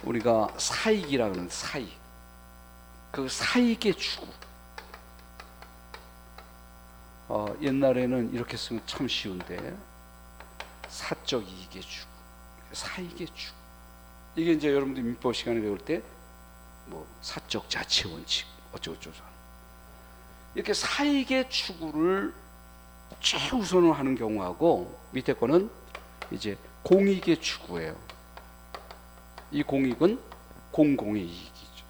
A: 우리가 사익이라고 하는 사익, 그 사익의 추구. 옛날에는 이렇게 쓰면 참 쉬운데 사적 이익의 추구, 사익의 추구. 이게 이제 여러분들 민법 시간에 배울 때 뭐 사적 자치 원칙 어쩌고저쩌고 이렇게 사익의 추구를 최우선으로 하는 경우하고 밑에 거는 이제 공익의 추구예요. 이 공익은 공공의 이익이죠.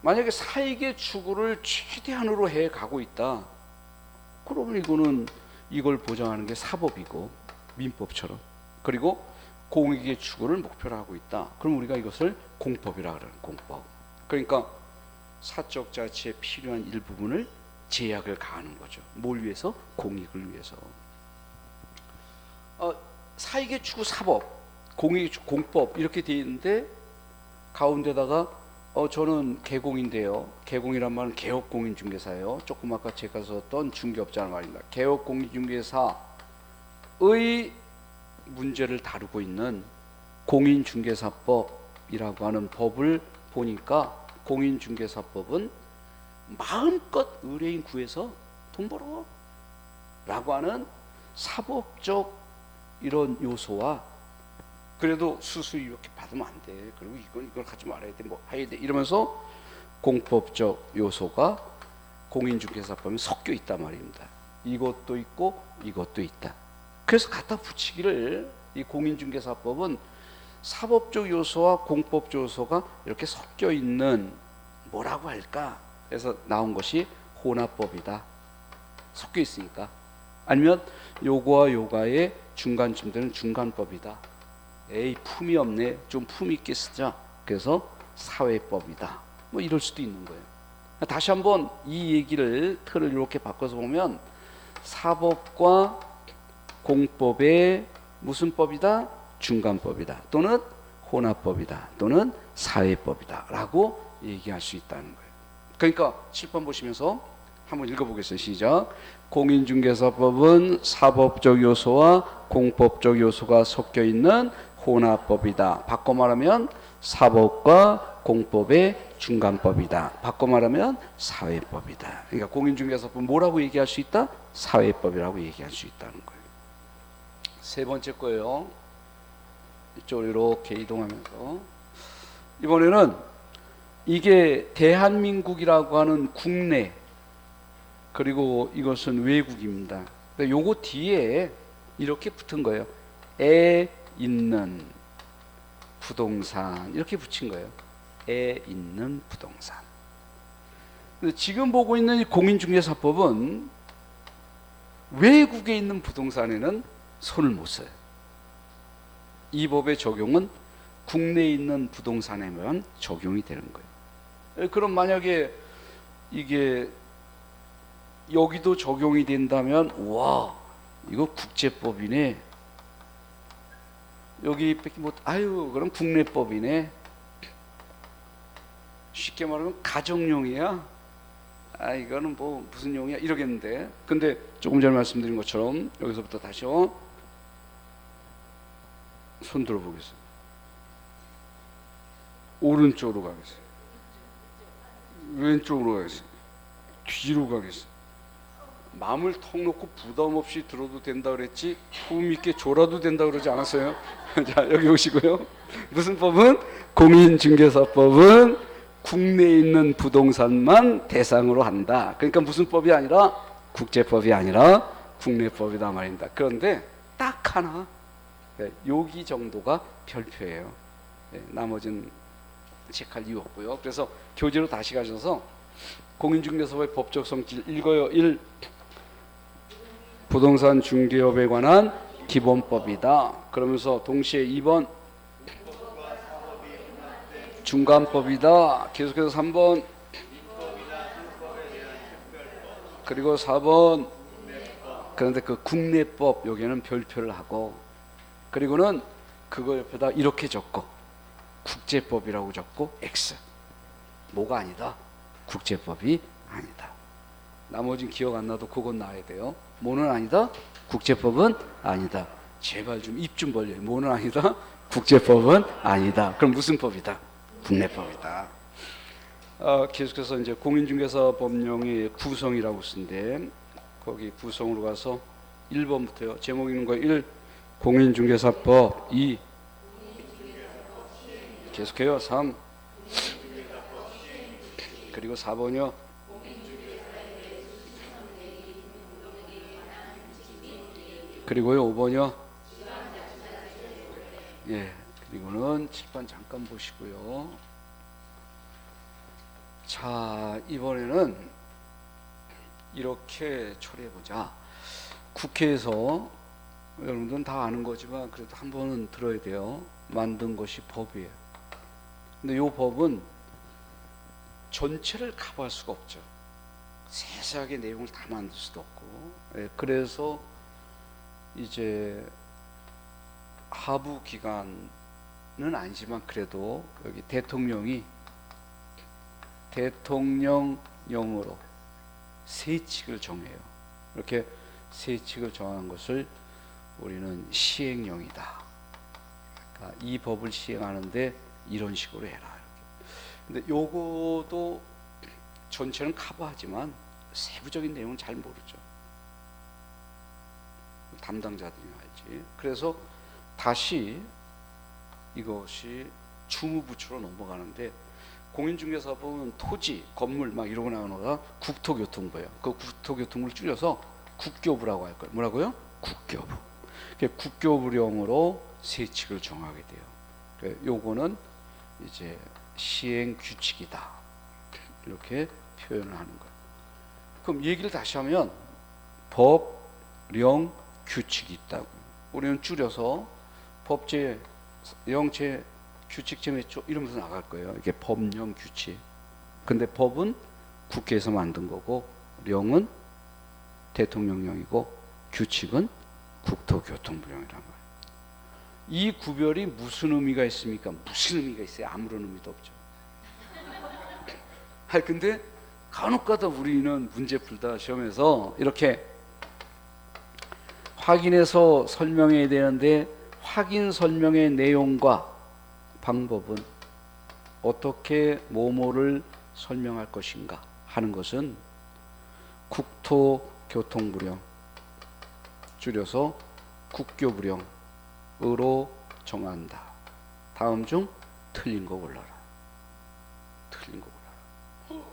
A: 만약에 사익의 추구를 최대한으로 해 가고 있다. 그러면 이거는 이걸 보장하는 게 사법이고 민법처럼. 그리고 공익의 추구를 목표로 하고 있다. 그럼 우리가 이것을 공법이라 그러는 공법. 그러니까 사적 자치에 필요한 일부분을 제약을 가하는 거죠. 뭘 위해서? 공익을 위해서. 사익의 추구 사법, 공익의 추구 공법 이렇게 돼 있는데 가운데다가 저는 개공인데요. 개공이란 말은 개업공인중개사예요. 조금 아까 제가 썼던 중개업자는 말입니다. 개업공인중개사의 문제를 다루고 있는 공인중개사법이라고 하는 법을 보니까 공인중개사법은 마음껏 의뢰인 구해서 돈 벌어 라고 하는 사법적 이런 요소와 그래도 수수료 이렇게 받으면 안 돼. 그리고 이걸 하지 말아야 돼. 뭐 해야 돼. 이러면서 공법적 요소가 공인중개사법에 섞여 있단 말입니다. 이것도 있고 이것도 있다. 그래서 갖다 붙이기를 이 공인중개사법은 사법적 요소와 공법적 요소가 이렇게 섞여 있는 뭐라고 할까? 그래서 나온 것이 혼합법이다. 섞여 있으니까. 아니면 요거와 요거의 중간쯤 되는 중간법이다. 에이 품이 없네. 좀 품 있게 쓰자. 그래서 사회법이다. 뭐 이럴 수도 있는 거예요. 다시 한번 이 얘기를 틀을 이렇게 바꿔서 보면 사법과 공법의 무슨 법이다? 중간법이다. 또는 혼합법이다. 또는 사회법이다. 라고 얘기할 수 있다는 거예요. 그러니까 7번 보시면서 한번 읽어보겠습니다. 시작. 공인중개사법은 사법적 요소와 공법적 요소가 섞여 있는 혼합법이다. 바꿔 말하면 사법과 공법의 중간법이다. 바꿔 말하면 사회법이다. 그러니까 공인중개사법 뭐라고 얘기할 수 있다? 사회법이라고 얘기할 수 있다는 거예요. 세 번째 거예요. 이쪽으로 이렇게 이동하면서 이번에는 이게 대한민국이라고 하는 국내 그리고 이것은 외국입니다. 요거 뒤에 이렇게 붙은 거예요. 에 있는 부동산 이렇게 붙인 거예요. 에 있는 부동산. 근데 지금 보고 있는 이 공인중개사법은 외국에 있는 부동산에는 손을 못 써요. 이 법의 적용은 국내에 있는 부동산에만 적용이 되는 거예요. 그럼 만약에 이게 여기도 적용이 된다면 와 이거 국제법이네. 여기 뺏기 못 아유 그럼 국내법이네. 쉽게 말하면 가정용이야. 아 이거는 뭐 무슨 용이야 이러겠는데. 근데 조금 전에 말씀드린 것처럼 여기서부터 다시요. 손 들어보겠습니다. 오른쪽으로 가겠습니다. 왼쪽으로 가겠습니다. 뒤로 가겠습니다. 마음을 턱 놓고 부담 없이 들어도 된다 그랬지 호흡 있게 졸아도 된다 그러지 않았어요? 자 여기 오시고요. 무슨 법은? 공인중개사법은 국내에 있는 부동산만 대상으로 한다. 그러니까 무슨 법이 아니라 국제법이 아니라 국내법이다 말입니다. 그런데 딱 하나 여기 정도가 별표예요. 나머지는 체크할 이유 없고요. 그래서 교재로 다시 가셔서 공인중개사법의 법적 성질 읽어요. 1. 부동산 중개업에 관한 기본법이다. 그러면서 동시에 2번 중간법이다. 계속해서 3번 그리고 4번 그런데 그 국내법 여기에는 별표를 하고 그리고는 그거 옆에다 이렇게 적고 국제법이라고 적고 X. 뭐가 아니다? 국제법이 아니다. 나머지는 기억 안 나도 그건 나야 돼요. 뭐는 아니다? 국제법은 아니다. 제발 좀 입 좀 벌려요. 뭐는 아니다? 국제법은 아니다. 그럼 무슨 법이다? 국내법이다. 계속해서 이제 공인중개사 법령의 구성이라고 쓴데 거기 구성으로 가서 1번부터요. 제목 있는 거 1. 공인중개사법 2. 계속해요. 3. 그리고 4번이요. 그리고요 5번이요. 예. 그리고는 7번 잠깐 보시고요. 자, 이번에는 이렇게 처리해보자. 국회에서 여러분들은 다 아는 거지만 그래도 한 번은 들어야 돼요. 만든 것이 법이에요. 근데 이 법은 전체를 커버할 수가 없죠. 세세하게 내용을 다 만들 수도 없고. 예, 그래서 이제 하부 기관은 아니지만 그래도 여기 대통령령으로 세칙을 정해요. 이렇게 세칙을 정하는 것을 우리는 시행령이다. 그러니까 이 법을 시행하는데 이런 식으로 해라. 이렇게. 근데 요거도 전체는 커버하지만 세부적인 내용은 잘 모르죠. 담당자들이 알지. 그래서 다시 이것이 주무부처로 넘어가는데 공인중개사법은 토지, 건물 막 이러고 나오는 국토교통부예요. 그 국토교통부를 줄여서 국교부라고 할 거예요. 뭐라고요? 국교부. 국교부령으로 세칙을 정하게 돼요. 요거는 이제 시행 규칙이다. 이렇게 표현을 하는 거예요. 그럼 얘기를 다시 하면 법, 령, 규칙이 있다고. 우리는 줄여서 법제, 영제, 규칙제 몇 조 이러면서 나갈 거예요. 이게 법령, 규칙. 근데 법은 국회에서 만든 거고, 령은 대통령령이고, 규칙은 국토교통부령이란 말이에요. 이 구별이 무슨 의미가 있습니까? 무슨 의미가 있어요? 아무런 의미도 없죠. 근데 간혹가다 우리는 문제 풀다 시험에서 이렇게 확인해서 설명해야 되는데 확인 설명의 내용과 방법은 어떻게 뭐뭐를 설명할 것인가 하는 것은 국토교통부령, 줄여서 국교부령으로 정한다. 다음 중 틀린 거 골라라. 틀린 거 골라라.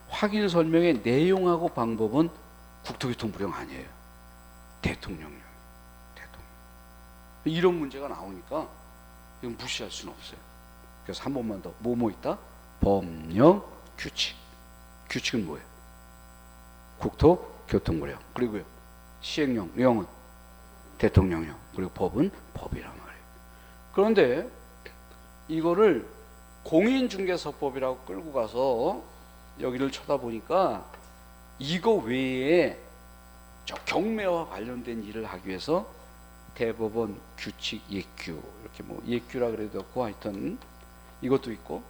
A: 확인 설명의 내용하고 방법은 국토교통부령 아니에요. 대통령령. 이런 문제가 나오니까 이건 무시할 수는 없어요. 그래서 한 번만 더. 뭐뭐 있다? 법령, 규칙. 규칙은 뭐예요? 국토교통부령. 그리고요, 시행령, 령은 대통령령. 그리고 법은 법이란 말이에요. 그런데 이거를 공인중개사법이라고 끌고 가서 여기를 쳐다보니까 이거 외에 저 경매와 관련된 일을 하기 위해서 대법원 규칙 예규, 이렇게 뭐 예규라 그래도 없고 하여튼 이것도 있고,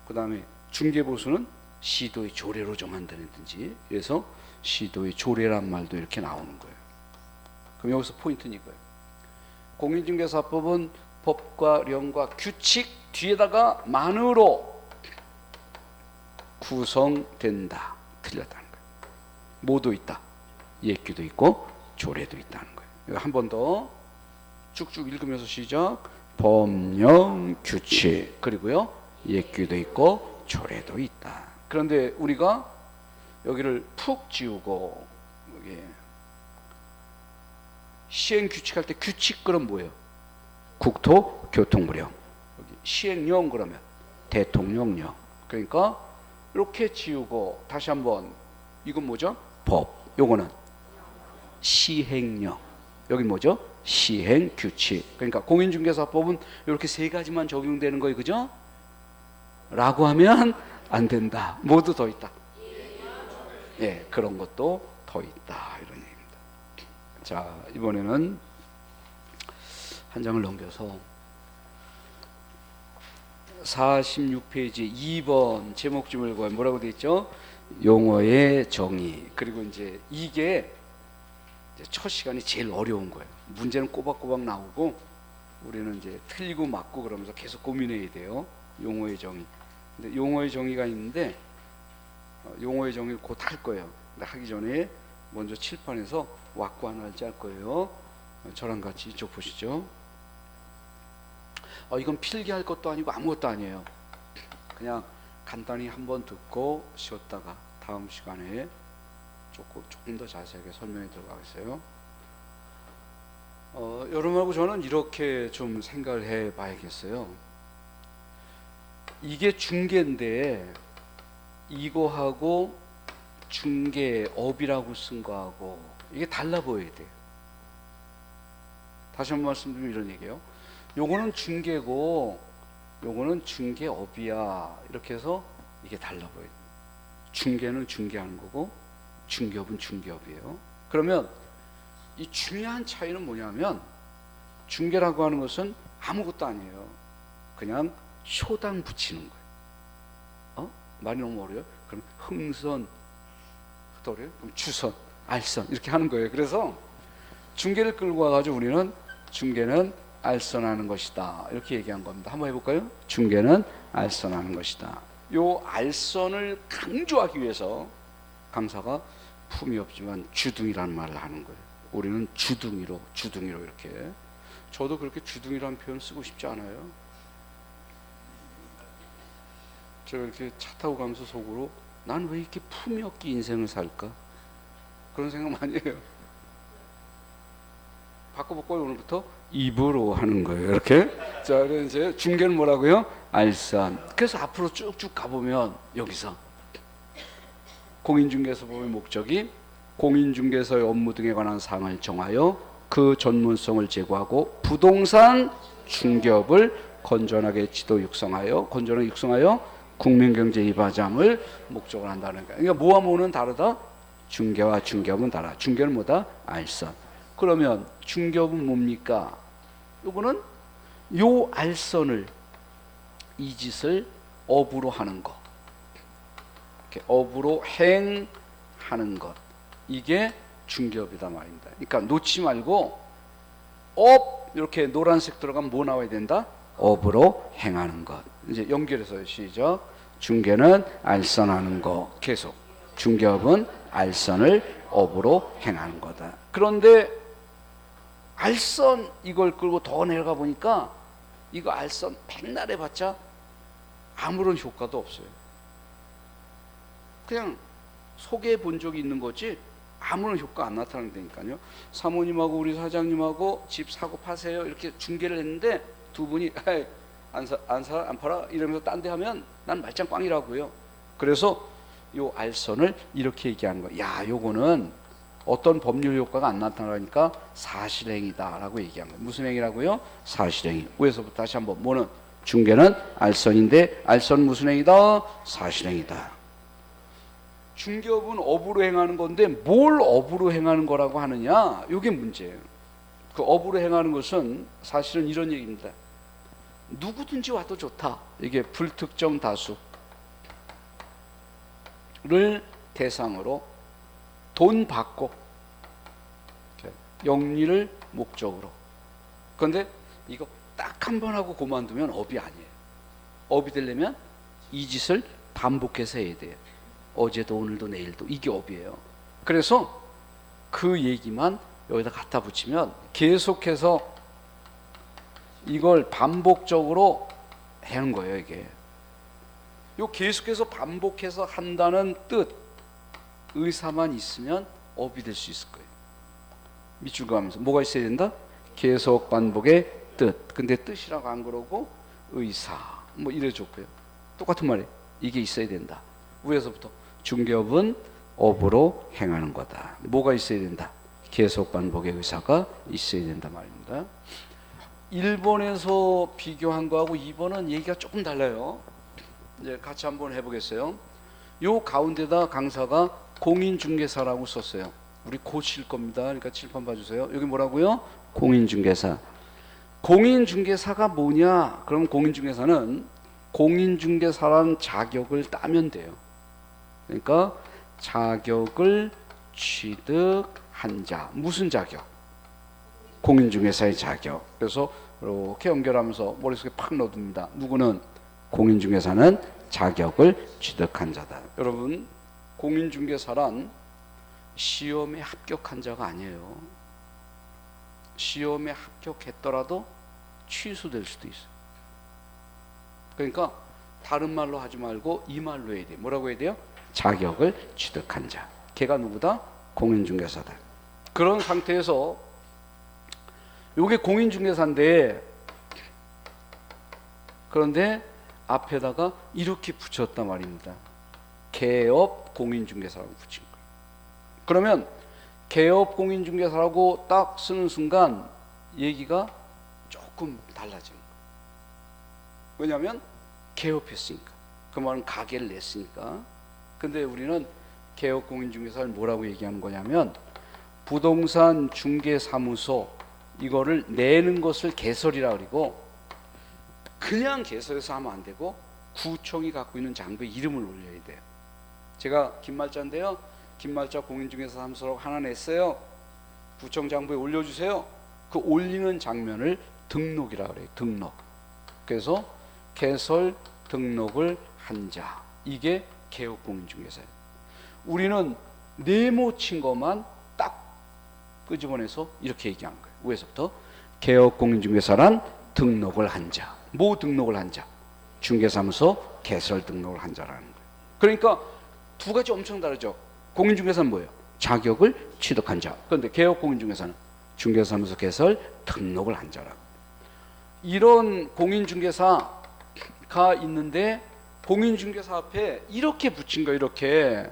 A: 그 다음에 중개보수는 시도의 조례로 정한다든지, 그래서 시도의 조례란 말도 이렇게 나오는 거예요. 그럼 여기서 포인트는 이거예요. 공인중개사법은 법과 령과 규칙 뒤에다가 만으로 구성된다. 틀렸다는 거예요. 뭐도 있다. 예규도 있고 조례도 있다는 거예요. 한 번 더 쭉쭉 읽으면서 시작. 법령, 규칙, 그리고요 예규도 있고 조례도 있다. 그런데 우리가 여기를 푹 지우고 여기 시행 규칙할 때 규칙 그럼 뭐예요? 국토교통부령. 여기 시행령 그러면 대통령령. 그러니까 이렇게 지우고 다시 한번 이건 뭐죠? 법. 요거는 시행령. 여기 뭐죠? 시행 규칙. 그러니까 공인중개사법은 이렇게 세 가지만 적용되는 거예요, 그죠? 라고 하면 안 된다. 모두 더 있다. 예, 그런 것도 더 있다, 이런 얘기입니다. 자, 이번에는 한 장을 넘겨서 46페이지 2번 제목 좀 읽어요. 뭐라고 되어 있죠? 용어의 정의. 그리고 이제 이게 첫 시간이 제일 어려운 거예요. 문제는 꼬박꼬박 나오고 우리는 이제 틀리고 맞고 그러면서 계속 고민해야 돼요. 용어의 정의. 근데 용어의 정의가 있는데 용어의 정의를 곧 할 거예요. 근데 하기 전에 먼저 칠판에서 왁구 하나 짤 거예요. 저랑 같이 이쪽 보시죠. 이건 필기할 것도 아니고 아무것도 아니에요. 그냥 간단히 한번 듣고 쉬었다가 다음 시간에 조금 더 자세하게 설명해 들어가겠어요. 여러분하고 저는 이렇게 좀 생각을 해 봐야겠어요. 이게 중개인데 이거하고 중개업이라고 쓴 거하고 이게 달라 보여야 돼요. 다시 한번 말씀드리면 이런 얘기예요. 요거는 중개고 요거는 중개업이야. 이렇게 해서 이게 달라 보여요. 중개는 중개하는 거고 중개업은 중개업이에요. 그러면 이 중요한 차이는 뭐냐면 중개라고 하는 것은 아무것도 아니에요. 그냥 초당 붙이는 거예요. 말이 너무 어려워요? 그럼 흥선, 또 어려워요? 그럼 주선, 알선 이렇게 하는 거예요. 그래서 중개를 끌고 와가지고 우리는 중개는 알선하는 것이다 이렇게 얘기한 겁니다. 한번 해볼까요? 중개는 알선하는 것이다. 요 알선을 강조하기 위해서 강사가 품이 없지만 주둥이라는 말을 하는 거예요. 우리는 주둥이로 이렇게. 저도 그렇게 주둥이라는 표현 쓰고 싶지 않아요. 제가 이렇게 차 타고 가면서 속으로 난 왜 이렇게 품이 없게 인생을 살까? 그런 생각 많이 해요. 바꿔볼까요? 오늘부터 입으로 하는 거예요. 이렇게. 자, 그래서 이제 중개는 뭐라고요? 알선. 그래서 앞으로 쭉쭉 가보면 여기서 공인중개사법의 목적이 공인중개사의 업무 등에 관한 사항을 정하여 그 전문성을 제고하고 부동산 중개업을 건전하게 육성하여 국민경제 이바잠을 목적으로 한다는 거예요. 그러니까 뭐와 뭐는 다르다? 중개와 중개업은 다르다. 중개는 뭐다? 알선. 그러면 중개업은 뭡니까? 요거는 요 알선을 이 짓을 업으로 하는 거. 이렇게 업으로 행하는 것, 이게 중개업이다 말입니다. 그러니까 놓지 말고 업 이렇게 노란색 들어가면 뭐 나와야 된다? 업으로 행하는 것. 이제 연결해서 시작. 중개는 알선하는 거. 계속. 중개업은 알선을 업으로 행하는 거다. 그런데 알선 이걸 끌고 더 내려가 보니까 이거 알선 백날 해봤자 아무런 효과도 없어요. 그냥 소개해 본 적이 있는 거지 아무런 효과 안 나타난다니까요. 사모님하고 우리 사장님하고 집 사고 파세요 이렇게 중개를 했는데 두 분이 안 팔아 이러면서 딴 데 하면 난 말짱 꽝이라고요. 그래서 요 알선을 이렇게 얘기하는 거야. 야, 요거는 어떤 법률 효과가 안 나타나니까 사실행위다라고 얘기한 거예요. 무슨 행위라고요? 사실행위. 위에서부터 다시 한번 뭐는 중개는 알선인데 알선 무슨 행위다? 사실행위다. 중개업은 업으로 행하는 건데 뭘 업으로 행하는 거라고 하느냐? 이게 문제예요. 그 업으로 행하는 것은 사실은 이런 얘기입니다. 누구든지 와도 좋다. 이게 불특정 다수를 대상으로 돈 받고 영리를 목적으로. 그런데 이거 딱 한 번 하고 그만두면 업이 아니에요. 업이 되려면 이 짓을 반복해서 해야 돼요. 어제도 오늘도 내일도. 이게 업이에요. 그래서 그 얘기만 여기다 갖다 붙이면 계속해서 이걸 반복적으로 하는 거예요. 이게 요 계속해서 반복해서 한다는 뜻 의사만 있으면 업이 될 수 있을 거예요. 밑줄 그으면서 뭐가 있어야 된다? 계속 반복의 뜻. 근데 뜻이라고 안 그러고 의사 뭐 이래 줬고요. 똑같은 말이에요. 이게 있어야 된다. 위에서부터 중개업은 업으로 행하는 거다. 뭐가 있어야 된다? 계속 반복의 의사가 있어야 된다 말입니다. 1번에서 비교한 거하고 2번은 얘기가 조금 달라요. 이제 같이 한번 해보겠어요. 요 가운데다 강사가 공인중개사라고 썼어요. 우리 고칠 겁니다. 그러니까 칠판 봐주세요. 여기 뭐라고요? 공인중개사. 공인중개사가 뭐냐? 그럼 공인중개사는 공인중개사라는 자격을 따면 돼요. 그러니까 자격을 취득한 자. 무슨 자격? 공인중개사의 자격. 그래서 이렇게 연결하면서 머릿속에 팍 넣어둡니다. 누구는? 공인중개사는 자격을 취득한 자다. 여러분, 공인중개사란 시험에 합격한 자가 아니에요. 시험에 합격했더라도 취소될 수도 있어요. 그러니까 다른 말로 하지 말고 이 말로 해야 돼요. 뭐라고 해야 돼요? 자격을 취득한 자. 걔가 누구다? 공인중개사다. 그런 상태에서 요게 공인중개사인데, 그런데 앞에다가 이렇게 붙였단 말입니다. 개업 공인중개사라고 붙인 거예요. 그러면 개업 공인중개사라고 딱 쓰는 순간 얘기가 조금 달라지는 거예요. 왜냐하면 개업했으니까. 그 말은 가게를 냈으니까. 근데 우리는 개업 공인중개사를 뭐라고 얘기하는 거냐면 부동산 중개사무소 이거를 내는 것을 개설이라 그러고, 그냥 개설해서 하면 안 되고 구청이 갖고 있는 장부에 이름을 올려야 돼요. 제가 김말자인데요. 김말자 공인중개사 사무소라고 하나 냈어요. 구청 장부에 올려주세요. 그 올리는 장면을 등록이라 그래요. 등록. 그래서 개설 등록을 한 자. 이게 개업 공인중개사예요. 우리는 네모 친 것만 딱 끄집어내서 이렇게 얘기하는 거예요. 위에서부터 개업 공인중개사란 등록을 한 자. 뭐 등록을 한 자? 중개사무소 개설 등록을 한 자라는 거예요. 그러니까 두 가지 엄청 다르죠. 공인중개사는 뭐예요? 자격을 취득한 자. 그런데 개업 공인중개사는 중개사무소 개설 등록을 한 자라고. 이런 공인중개사가 있는데 공인중개사 앞에 이렇게 붙인 거예요. 이렇게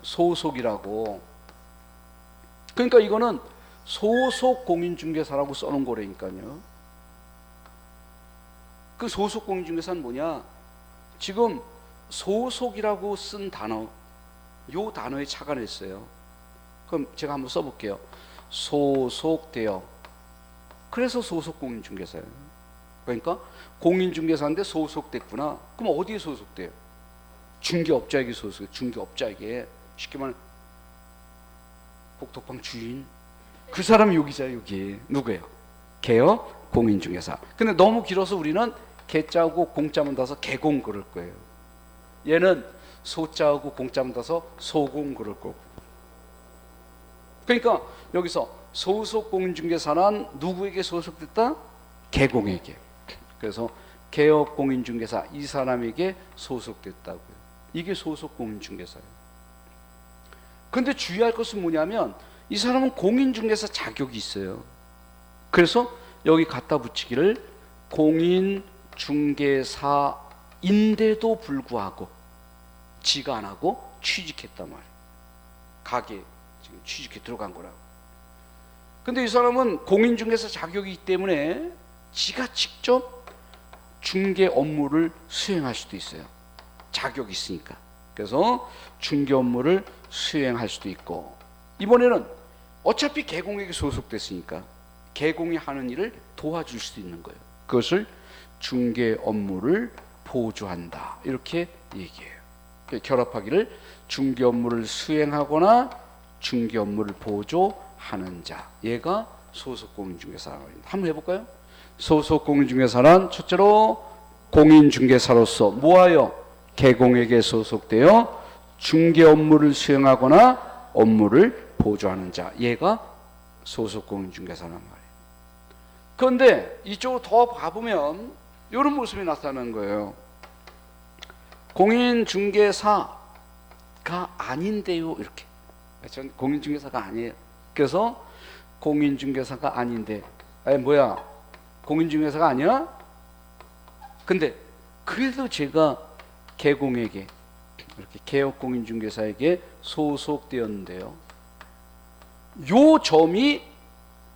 A: 소속이라고. 그러니까 이거는 소속 공인중개사라고 써놓은 거라니까요. 그 소속 공인중개사는 뭐냐? 지금 소속이라고 쓴 단어, 요 단어에 차가 냈어요. 그럼 제가 한번 써볼게요. 소속되어. 그래서 소속 공인중개사예요. 그러니까 공인중개사인데 소속됐구나. 그럼 어디에 소속돼요? 중개업자에게 소속, 중개업자에게. 쉽게 말하면 복덕방 주인, 그 사람이 여기자. 여기 누구예요? 개업 공인중개사. 근데 너무 길어서 우리는 개자하고 공자만 따서 개공 그럴 거예요. 얘는 소자하고 공자만 따서 소공 그럴 거고. 그러니까 여기서 소속 공인중개사는 누구에게 소속됐다? 개공에게. 그래서 개업 공인중개사, 이 사람에게 소속됐다고요. 이게 소속 공인중개사예요. 근데 주의할 것은 뭐냐면 이 사람은 공인중개사 자격이 있어요. 그래서 여기 갖다 붙이기를 공인중개사인데도 불구하고 지가 안 하고 취직했단 말이에요. 가게 지금 취직해 들어간 거라고. 근데 이 사람은 공인중개사 자격이 있기 때문에 지가 직접 중개 업무를 수행할 수도 있어요. 자격이 있으니까. 그래서 중개 업무를 수행할 수도 있고, 이번에는 어차피 개공에게 소속됐으니까 개공이 하는 일을 도와줄 수도 있는 거예요. 그것을 중개 업무를 보조한다, 이렇게 얘기해요. 결합하기를 중개 업무를 수행하거나 중개 업무를 보조하는 자, 얘가 소속 공인중개사라고 합니다. 한번 해볼까요? 소속 공인중개사란 첫째로 공인중개사로서 뭐하여? 개공에게 소속되어 중개 업무를 수행하거나 업무를 보조하는 자, 얘가 소속 공인중개사란 말이에요. 그런데 이쪽으로 더 가보면 이런 모습이 나타나는 거예요. 공인중개사가 아닌데요, 이렇게. 전 공인중개사가 아니에요. 그래서 공인중개사가 아닌데, 뭐야, 공인중개사가 아니야? 근데 그래도 제가 개공에게, 이렇게 개업공인중개사에게 소속되었는데요, 요 점이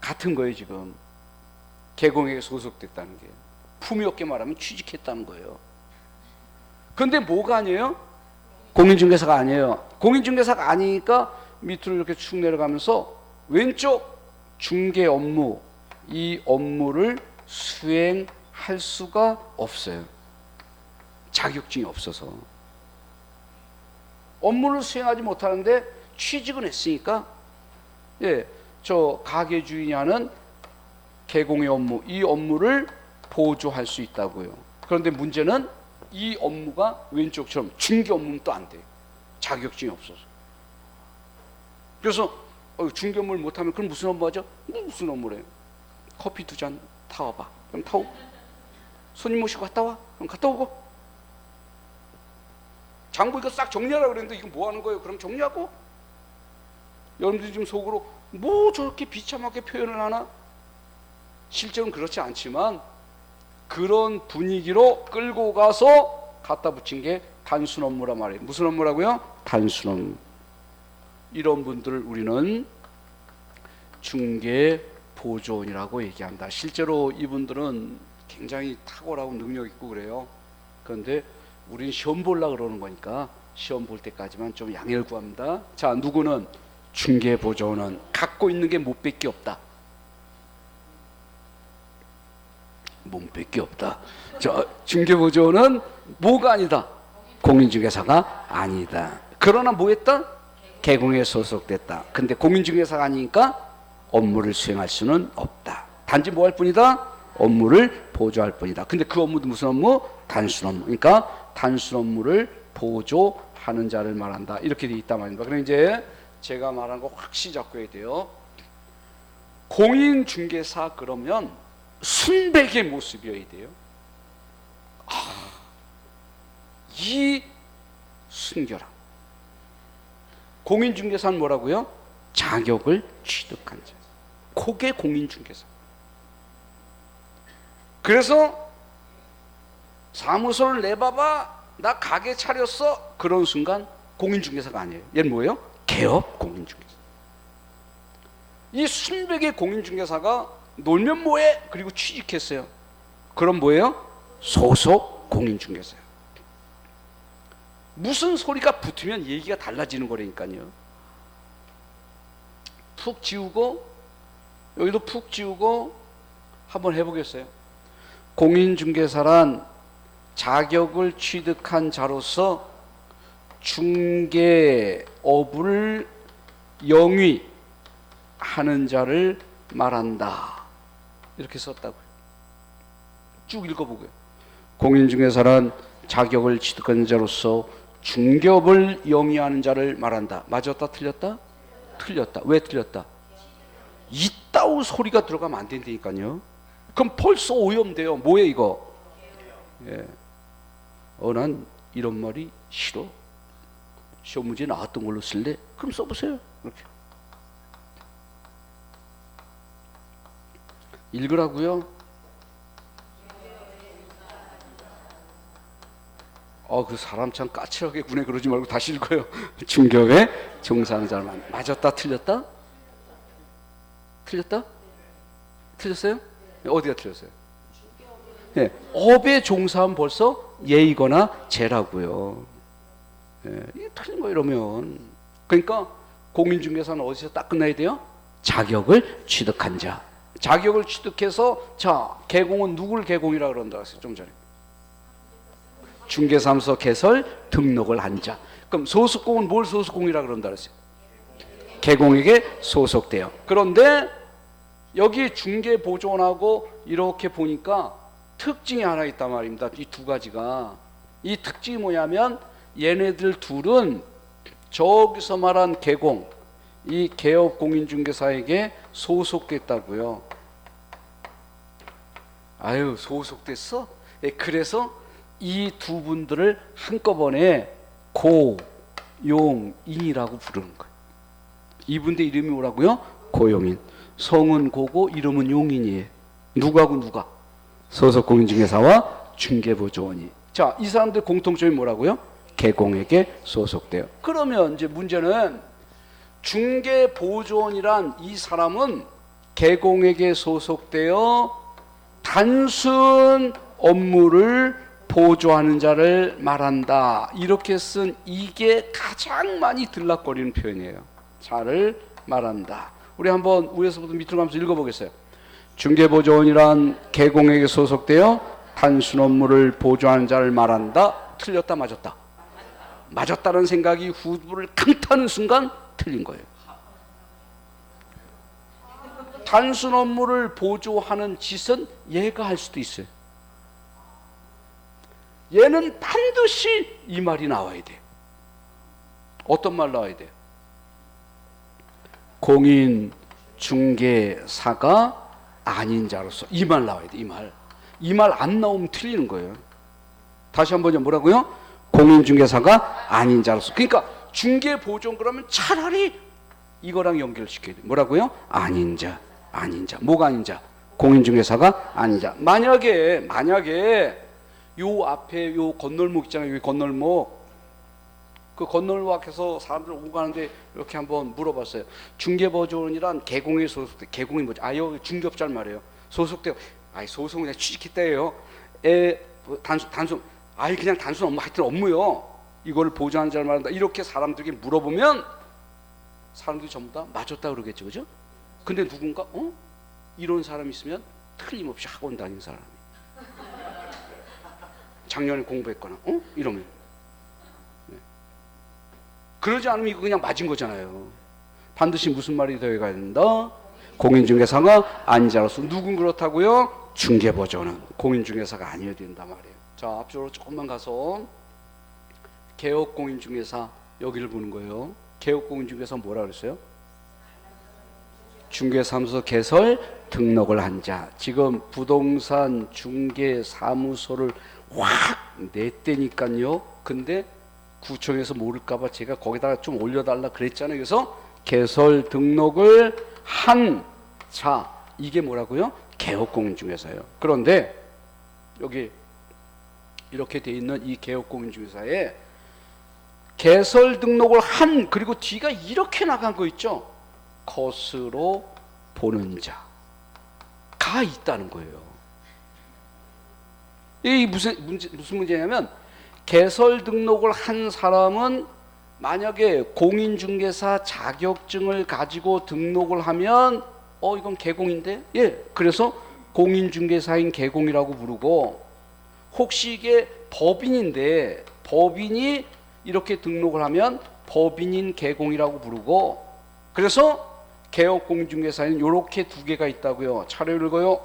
A: 같은 거예요. 지금 개공에게 소속됐다는 게 품위 없게 말하면 취직했다는 거예요. 근데 뭐가 아니에요? 공인중개사가 아니에요. 공인중개사가 아니니까 밑으로 이렇게 쭉 내려가면서 왼쪽 중개 업무, 이 업무를 수행할 수가 없어요. 자격증이 없어서. 업무를 수행하지 못하는데 취직은 했으니까, 저 가게 주인이 하는 개공의 업무, 이 업무를 보조할 수 있다고요. 그런데 문제는 이 업무가 왼쪽처럼 중개 업무는 또 안 돼요. 자격증이 없어서. 그래서 중개 업무를 못하면 그럼 무슨 업무 하죠? 무슨 업무래요? 커피 2잔 타와봐. 그럼 타오고. 손님 모시고 갔다 와. 그럼 갔다 오고. 장부 이거 싹 정리하라 그랬는데 이거 뭐 하는 거예요? 그럼 정리하고. 여러분들이 지금 속으로 뭐 저렇게 비참하게 표현을 하나? 실제는 그렇지 않지만 그런 분위기로 끌고 가서 갖다 붙인 게 단순 업무란 말이에요. 무슨 업무라고요? 단순 업무. 이런 분들을 우리는 중개 보조원이라고 얘기한다. 실제로 이분들은 굉장히 탁월하고 능력 있고 그래요. 그런데 우리는 시험 보려고 그러는 거니까 시험 볼 때까지만 좀 양해를 구합니다. 자, 누구는 중개 보조원은 갖고 있는 게 못밖에 없다. 몸밖에 없다. 저 중개 보조원은 뭐가 아니다? 공인중개사가 아니다. 그러나 뭐 했다? 개공에 소속됐다. 근데 공인중개사가 아니니까 업무를 수행할 수는 없다. 단지 뭐 할 뿐이다? 업무를 보조할 뿐이다. 근데 그 업무도 무슨 업무? 단순 업무. 그러니까 단순 업무를 보조하는 자를 말한다. 이렇게 돼 있단 말입니다. 그럼 이제 제가 말한 거 확실히 잡고 해야 돼요. 공인중개사 그러면 순백의 모습이어야 돼요. 이 순결함. 공인중개사는 뭐라고요? 자격을 취득한 자. 그게 공인중개사. 그래서 사무소를 내봐봐, 나 가게 차렸어, 그런 순간 공인중개사가 아니에요. 얘는 뭐예요? 개업 공인중개사. 이 순백의 공인중개사가 놀면 뭐해? 그리고 취직했어요. 그럼 뭐예요? 소속 공인중개사예요. 무슨 소리가 붙으면 얘기가 달라지는 거라니까요. 푹 지우고 여기도 푹 지우고 한번 해보겠어요. 공인중개사란 자격을 취득한 자로서 중개업을 영위하는 자를 말한다. 이렇게 썼다고요. 쭉 읽어보고요. 공인중개사란 자격을 취득한 자로서 중개업을 영위하는 자를 말한다. 맞았다 틀렸다? 틀렸다. 왜 틀렸다? 이따우 소리가 들어가면 안 된다니까요. 그럼 벌써 오염돼요. 뭐예요 이거? 예. 난 이런 말이 싫어. 시험 문제 나왔던 걸로 쓸래? 그럼 써보세요. 이렇게 읽으라고요. 그 사람 참 까칠하게 구네. 그러지 말고 다시 읽어요. 중개업에 종사하는 자만. 맞았다 틀렸다? 틀렸다? 틀렸어요? 어디가 틀렸어요? 예, 업에 종사하면 벌써 예이거나 죄라고요. 예, 이게 틀린 거 이러면. 그러니까 공인중개사는 어디서 딱 끝나야 돼요? 자격을 취득한 자. 자격을 취득해서 자 개공은 누굴 개공이라 그런다 했어요 좀 전에. 중개사무소 개설 등록을 한 자. 그럼 소속공은 뭘 소속공이라 그런다 그랬어요? 개공에게 소속돼요. 그런데 여기 중개보존하고 이렇게 보니까 특징이 하나 있단 말입니다. 이 두 가지가. 이 특징이 뭐냐면 얘네들 둘은 저기서 말한 개공, 이 개업공인중개사에게 소속됐다고요. 아유 소속됐어? 예, 그래서 이 두 분들을 한꺼번에 고용인이라고 부르는 거예요. 이분들 이름이 뭐라고요? 고용인. 성은 고고 이름은 용인이에요. 누구하고 누가? 소속공인중개사와 중개보조원이. 자, 이 사람들 공통점이 뭐라고요? 개공에게 소속돼요. 그러면 이제 문제는 중개보조원이란 이 사람은 개공에게 소속되어 단순 업무를 보조하는 자를 말한다. 이렇게 쓴 이게 가장 많이 들락거리는 표현이에요. 자를 말한다. 우리 한번 위에서부터 밑으로 가면서 읽어보겠어요. 중개보조원이란 개공에게 소속되어 단순 업무를 보조하는 자를 말한다. 틀렸다 맞았다? 맞았다는 생각이 후두를 강타하는 순간 틀린 거예요. 단순 업무를 보조하는 짓은 얘가 할 수도 있어요. 얘는 반드시 이 말이 나와야 돼. 어떤 말 나와야 돼? 공인중개사가 아닌 자로서. 이 말 나와야 돼. 이 말. 이 말 안 나오면 틀리는 거예요. 다시 한번 뭐라고요? 공인중개사가 아닌 자로서. 그러니까 중개보존 그러면 차라리 이거랑 연결시켜야 돼. 뭐라고요? 아닌 자. 아닌 자. 뭐가 아닌 자? 공인중개사가 아닌 자. 만약에 요 앞에 요 건널목 있잖아요. 여기 건널목. 그 건널목 앞에서 사람들 오고 가는데 이렇게 한번 물어봤어요. 중개보조원이란 개공에 소속돼. 개공이 뭐지? 여기 중개업자를 말해요. 소속돼요. 소속은 그냥 취직했다예요. 단순. 그냥 단순 업무. 하여튼 업무요. 이걸 보조하는 자를 말한다. 이렇게 사람들에게 물어보면 사람들이 전부 다 맞았다 그러겠죠, 그죠? 근데 누군가 이런 사람이 있으면 틀림없이 학원 다니는 사람이. 작년에 공부했거나 이러면. 네. 그러지 않으면 이거 그냥 맞은 거잖아요. 반드시 무슨 말이 되어야 된다? 공인중개사가 아닌 자로서. 누군 그렇다고요? 중개보조는 공인중개사가 아니어야 된다 말이에요. 자, 앞쪽으로 조금만 가서 개업공인중개사 여기를 보는 거예요. 개업공인중개사 뭐라 그랬어요? 중개사무소 개설 등록을 한 자. 지금 부동산 중개사무소를 확 냈다니까요. 근데 구청에서 모를까봐 제가 거기다가 좀 올려달라 그랬잖아요. 그래서 개설 등록을 한 자. 이게 뭐라고요? 개업공인중개사예요. 그런데 여기 이렇게 돼 있는 이 개업공인중개사에 개설 등록을 한, 그리고 뒤가 이렇게 나간 거 있죠? 것으로 보는 자가 있다는 거예요. 이 무슨 문제냐면 개설 등록을 한 사람은 만약에 공인중개사 자격증을 가지고 등록을 하면 이건 개공인데? 예, 그래서 공인중개사인 개공이라고 부르고, 혹시 이게 법인인데 법인이 이렇게 등록을 하면 법인인 개공이라고 부르고, 그래서 개업공인중개사에는 이렇게 두 개가 있다고요. 차례 읽어요.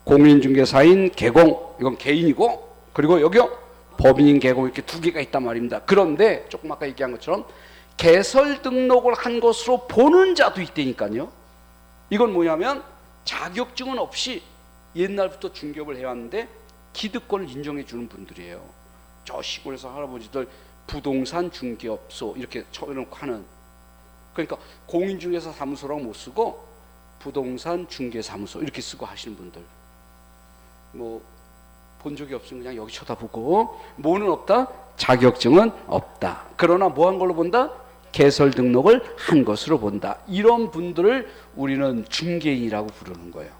A: 공인중개사인 개공, 이건 개인이고, 그리고 여기요 법인인 개공, 이렇게 두 개가 있단 말입니다. 그런데 조금 아까 얘기한 것처럼 개설 등록을 한 것으로 보는 자도 있다니까요. 이건 뭐냐면 자격증은 없이 옛날부터 중개업을 해왔는데 기득권을 인정해 주는 분들이에요. 저 시골에서 할아버지들 부동산 중개업소 이렇게 쳐놓고 하는, 그러니까 공인중개사 사무소라고 못 쓰고 부동산 중개사무소 이렇게 쓰고 하시는 분들, 뭐 본 적이 없으면 그냥 여기 쳐다보고, 뭐는 없다? 자격증은 없다. 그러나 뭐 한 걸로 본다? 개설 등록을 한 것으로 본다. 이런 분들을 우리는 중개인이라고 부르는 거예요.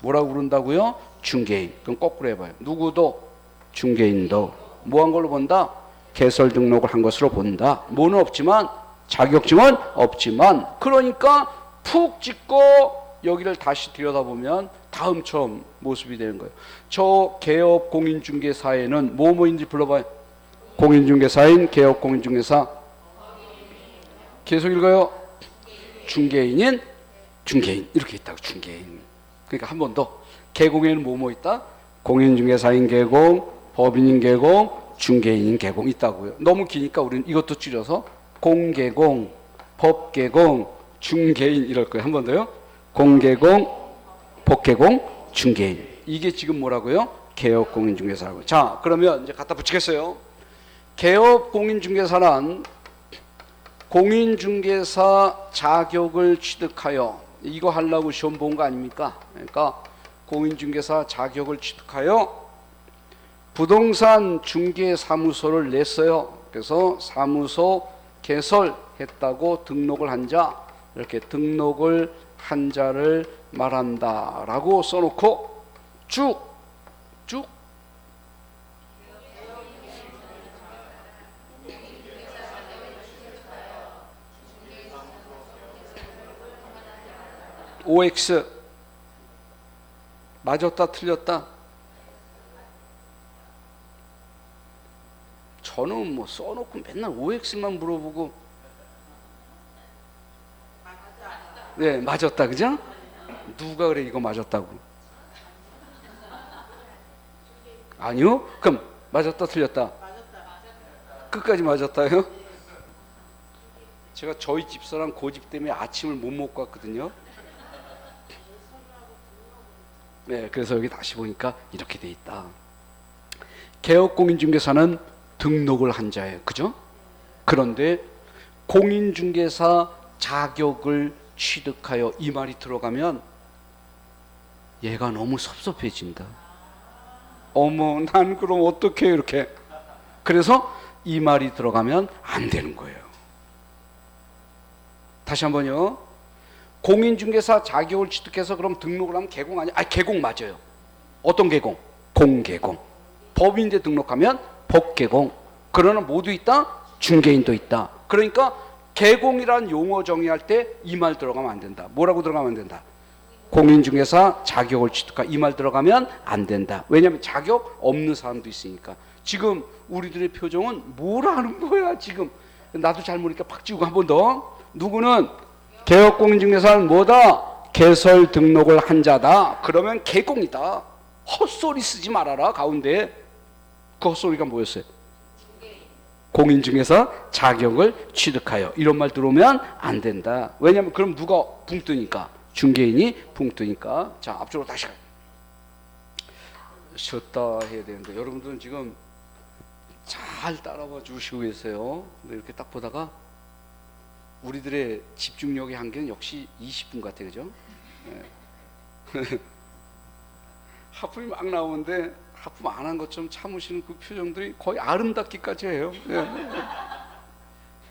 A: 뭐라고 부른다고요? 중개인. 그럼 거꾸로 해봐요. 누구도, 중개인도 뭐 한 걸로 본다? 개설 등록을 한 것으로 본다. 뭐는 없지만 자격증은 없지만, 그러니까 푹 찍고 여기를 다시 들여다보면 다음처럼 모습이 되는 거예요. 저 개업 공인중개사에는 뭐뭐인지 불러봐요. 공인중개사인 개업 공인중개사. 계속 읽어요. 중개인인 중개인 이렇게 있다고. 중개인. 그러니까 한 번 더. 개공에는 뭐뭐 있다? 공인중개사인 개공, 법인인 개공, 중개인인 개공 있다고요. 너무 기니까 우리는 이것도 줄여서 공개공, 법개공, 중개인 이럴 거예요. 한 번 더요. 공개공, 법개공, 중개인. 이게 지금 뭐라고요? 개업공인중개사라고. 자, 그러면 이제 갖다 붙이겠어요. 개업공인중개사란 공인중개사 자격을 취득하여, 이거 하려고 시험 본 거 아닙니까? 그러니까 공인중개사 자격을 취득하여 부동산 중개사무소를 냈어요. 그래서 사무소 개설했다고 등록을 한 자, 이렇게 등록을 한 자를 말한다라고 써놓고 쭉 OX 맞았다 틀렸다? 저는 뭐 써놓고 맨날 OX만 물어보고, 네, 맞았다, 그죠? 누가 그래 이거 맞았다고? 아니요? 그럼 맞았다 틀렸다? 끝까지 맞았다요? 제가 저희 집사람 고집 때문에 아침을 못 먹고 왔거든요. 네, 그래서 여기 다시 보니까 이렇게 돼 있다. 개업공인중개사는 등록을 한 자예요, 그죠? 그런데 공인중개사 자격을 취득하여 이 말이 들어가면 얘가 너무 섭섭해진다. 어머, 난 그럼 어떻게 이렇게. 그래서 이 말이 들어가면 안 되는 거예요. 다시 한번요. 공인중개사 자격을 취득해서 그럼 등록을 하면 개공 아니야? 개공 맞아요. 어떤 개공? 공개공. 법인인데 등록하면 법개공. 그러나 모두 있다? 중개인도 있다. 그러니까 개공이란 용어 정의할 때 이 말 들어가면 안 된다. 뭐라고 들어가면 안 된다? 공인중개사 자격을 취득하, 이 말 들어가면 안 된다. 왜냐하면 자격 없는 사람도 있으니까. 지금 우리들의 표정은 뭐라는 거야 지금. 나도 잘 모르니까 팍 지우고 한 번 더. 누구는 개업공인중개사는 뭐다? 개설 등록을 한 자다. 그러면 개공이다. 헛소리 쓰지 말아라. 가운데 그 헛소리가 뭐였어요? 공인중개사 자격을 취득하여, 이런 말 들어오면 안 된다. 왜냐하면 그럼 누가 붕 뜨니까? 중개인이 붕 뜨니까. 자, 앞쪽으로 다시 쉬었다 해야 되는데 여러분들은 지금 잘 따라와 주시고 계세요. 근데 이렇게 딱 보다가 우리들의 집중력의 한계는 역시 20분 같아요, 그죠? 네. 하품이 막 나오는데 하품 안 한 것처럼 참으시는 그 표정들이 거의 아름답기까지 해요. 네.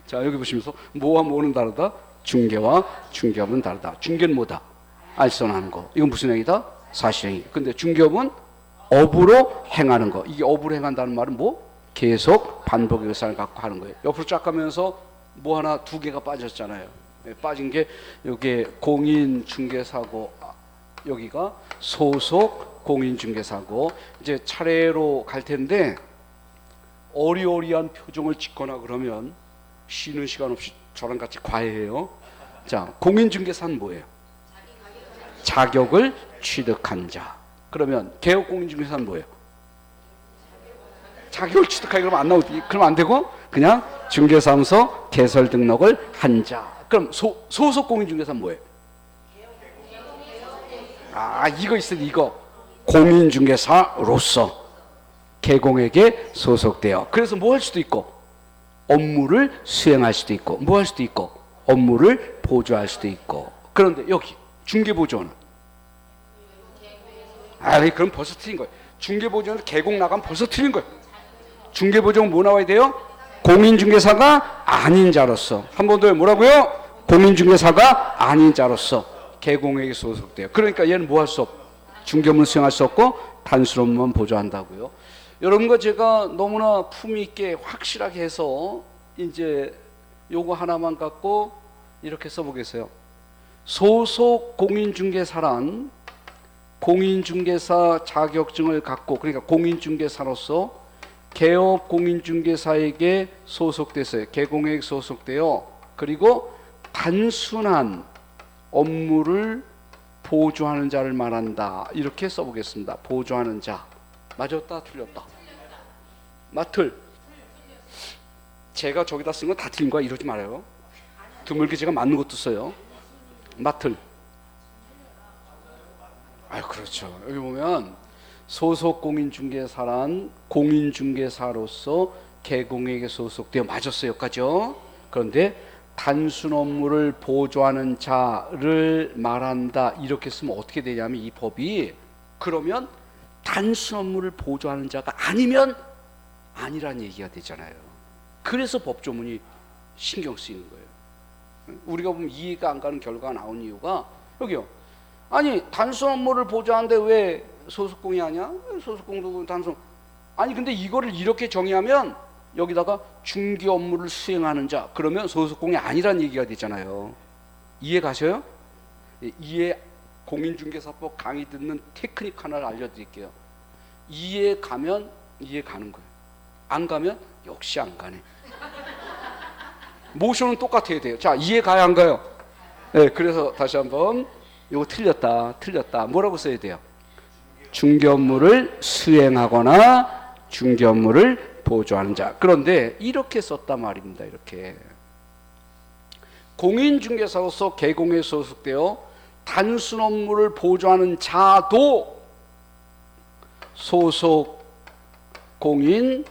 A: 자, 여기 보시면서 뭐와 뭐는 다르다? 중개와 중개업은 다르다. 중개는 뭐다? 알선하는 거. 이건 무슨 행위다? 사실행위. 근데 중개업은 업으로 행하는 거. 이게 업으로 행한다는 말은 뭐? 계속 반복의 의사를 갖고 하는 거예요. 옆으로 쫙 가면서 뭐 하나 두 개가 빠졌잖아요. 빠진 게 여기 공인중개사고, 여기가 소속 공인중개사고. 이제 차례로 갈 텐데 어리어리한 표정을 짓거나 그러면 쉬는 시간 없이 저랑 같이 과외해요. 자, 공인중개사는 뭐예요? 자격을 취득한 자. 그러면 개업공인중개사는 뭐예요? 자격을 취득하기 그러면 안 나오지. 그럼 안 되고 그냥 중개사무소 개설 등록을 한 자. 그럼 소속 공인중개사는 뭐예요? 아, 이거 있어요. 이거 공인중개사로서 개공에게 소속되어. 그래서 뭐 할 수도 있고 업무를 수행할 수도 있고 뭐 할 수도 있고 업무를 보조할 수도 있고. 그런데 여기 중개보조는 그럼 벌써 틀린 거예요. 중개보조는 개공 나가면 벌써 틀린 거예요. 중개보조는 뭐 나와야 돼요? 공인중개사가 아닌 자로서. 한 번 더 뭐라고요? 공인중개사가 아닌 자로서 개공에게 소속돼요. 그러니까 얘는 뭐 할 수 없고 중개업무를 수행할 수 없고 단순 업무만 보조한다고요. 여러분과 제가 너무나 품위 있게 확실하게 해서 이제 요거 하나만 갖고 이렇게 써보겠어요. 소속 공인중개사란 공인중개사 자격증을 갖고, 그러니까 공인중개사로서 개업 공인중개사에게 소속돼서요. 개공에게 소속되어 그리고 단순한 업무를 보조하는 자를 말한다. 이렇게 써보겠습니다. 보조하는 자. 맞았다 틀렸다? 맞틀. 제가 저기다 쓴 건 다 틀린 거야. 이러지 말아요. 드물게 제가 맞는 것도 써요. 맞틀. 그렇죠. 여기 보면 소속 공인중개사란 공인중개사로서 개공에게 소속되어. 맞았어요. 여기까지요. 그런데 단순 업무를 보조하는 자를 말한다. 이렇게 쓰면 어떻게 되냐면 이 법이 그러면 단순 업무를 보조하는 자가 아니면 아니란 얘기가 되잖아요. 그래서 법조문이 신경 쓰이는 거예요. 우리가 보면 이해가 안 가는 결과가 나온 이유가 여기요. 아니 단순 업무를 보조하는데 왜 소속공이 아니야? 소속공도 단순. 아니 근데 이거를 이렇게 정의하면 여기다가 중개 업무를 수행하는 자, 그러면 소속공이 아니란 얘기가 되잖아요. 이해 가셔요? 이해. 공인중개사법 강의 듣는 테크닉 하나를 알려드릴게요. 이해 가면 이해 가는 거예요. 안 가면 역시 안 가네. 모션은 똑같아야 돼요. 자, 이해 가요 안 가요? 네, 그래서 다시 한번 이거 틀렸다. 뭐라고 써야 돼요? 중개 업무를 수행하거나 중개 업무를 보조하는 자. 그런데 이렇게 썼단 말입니다. 이렇게 공인중개사로서 개공에 소속되어 단순 업무를 보조하는 자도 소속 공인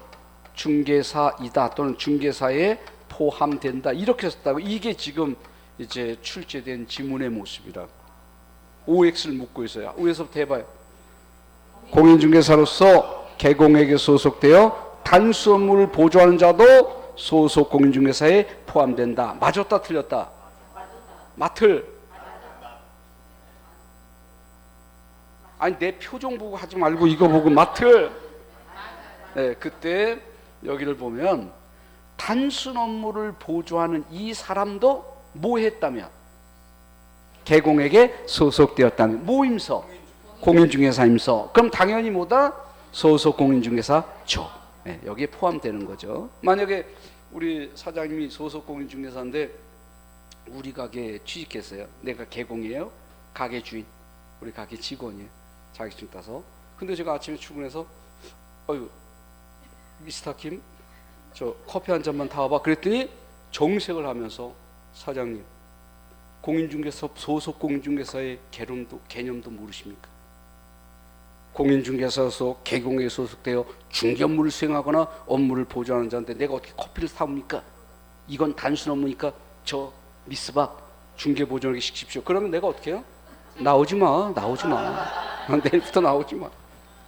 A: 중개사이다 또는 중개사에 포함된다. 이렇게 썼다고. 이게 지금 이제 출제된 지문의 모습이라. OX를 묻고 있어요. 위에서부터 해봐요. 공인중개사로서 개공에게 소속되어 단순 업무를 보조하는 자도 소속 공인중개사에 포함된다. 맞았다 틀렸다? 맞틀. 아니 내 표정 보고 하지 말고 이거 보고 맞틀. 네, 그때 여기를 보면 단순 업무를 보조하는 이 사람도 뭐 했다면? 개공에게 소속되었다면. 모임서, 공인중개사 임서. 그럼 당연히 뭐다? 소속 공인중개사죠. 네, 여기에 포함되는 거죠. 만약에 우리 사장님이 소속 공인중개사인데 우리 가게에 취직했어요. 내가 개공이에요. 가게 주인, 우리 가게 직원이에요. 자격증 따서. 근데 제가 아침에 출근해서 미스터 김, 저 커피 한 잔만 타와봐. 그랬더니 정색을 하면서 사장님, 공인중개사 소속 공인중개사의 개념도 모르십니까? 공인중개사로서 개공에 소속되어 중개업무를 수행하거나 업무를 보조하는 자인데 내가 어떻게 커피를 사옵니까? 이건 단순 업무니까 저 미스박 중개보조하게 시키십시오. 그러면 내가 어떻게 해요? 나오지 마. 내일부터 나오지 마.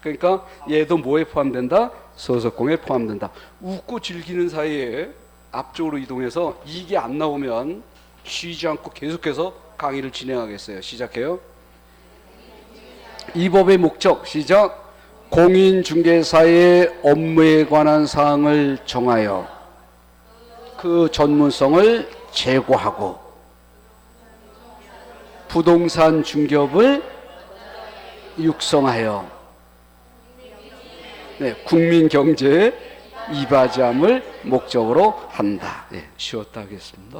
A: 그러니까 얘도 뭐에 포함된다? 소속공에 포함된다. 웃고 즐기는 사이에 앞쪽으로 이동해서 이게 안 나오면 쉬지 않고 계속해서 강의를 진행하겠어요. 시작해요. 이 법의 목적, 시작. 공인중개사의 업무에 관한 사항을 정하여 그 전문성을 제고하고 부동산 중개업을 육성하여 국민 경제에 이바지함을 목적으로 한다. 예, 쉬웠다 하겠습니다.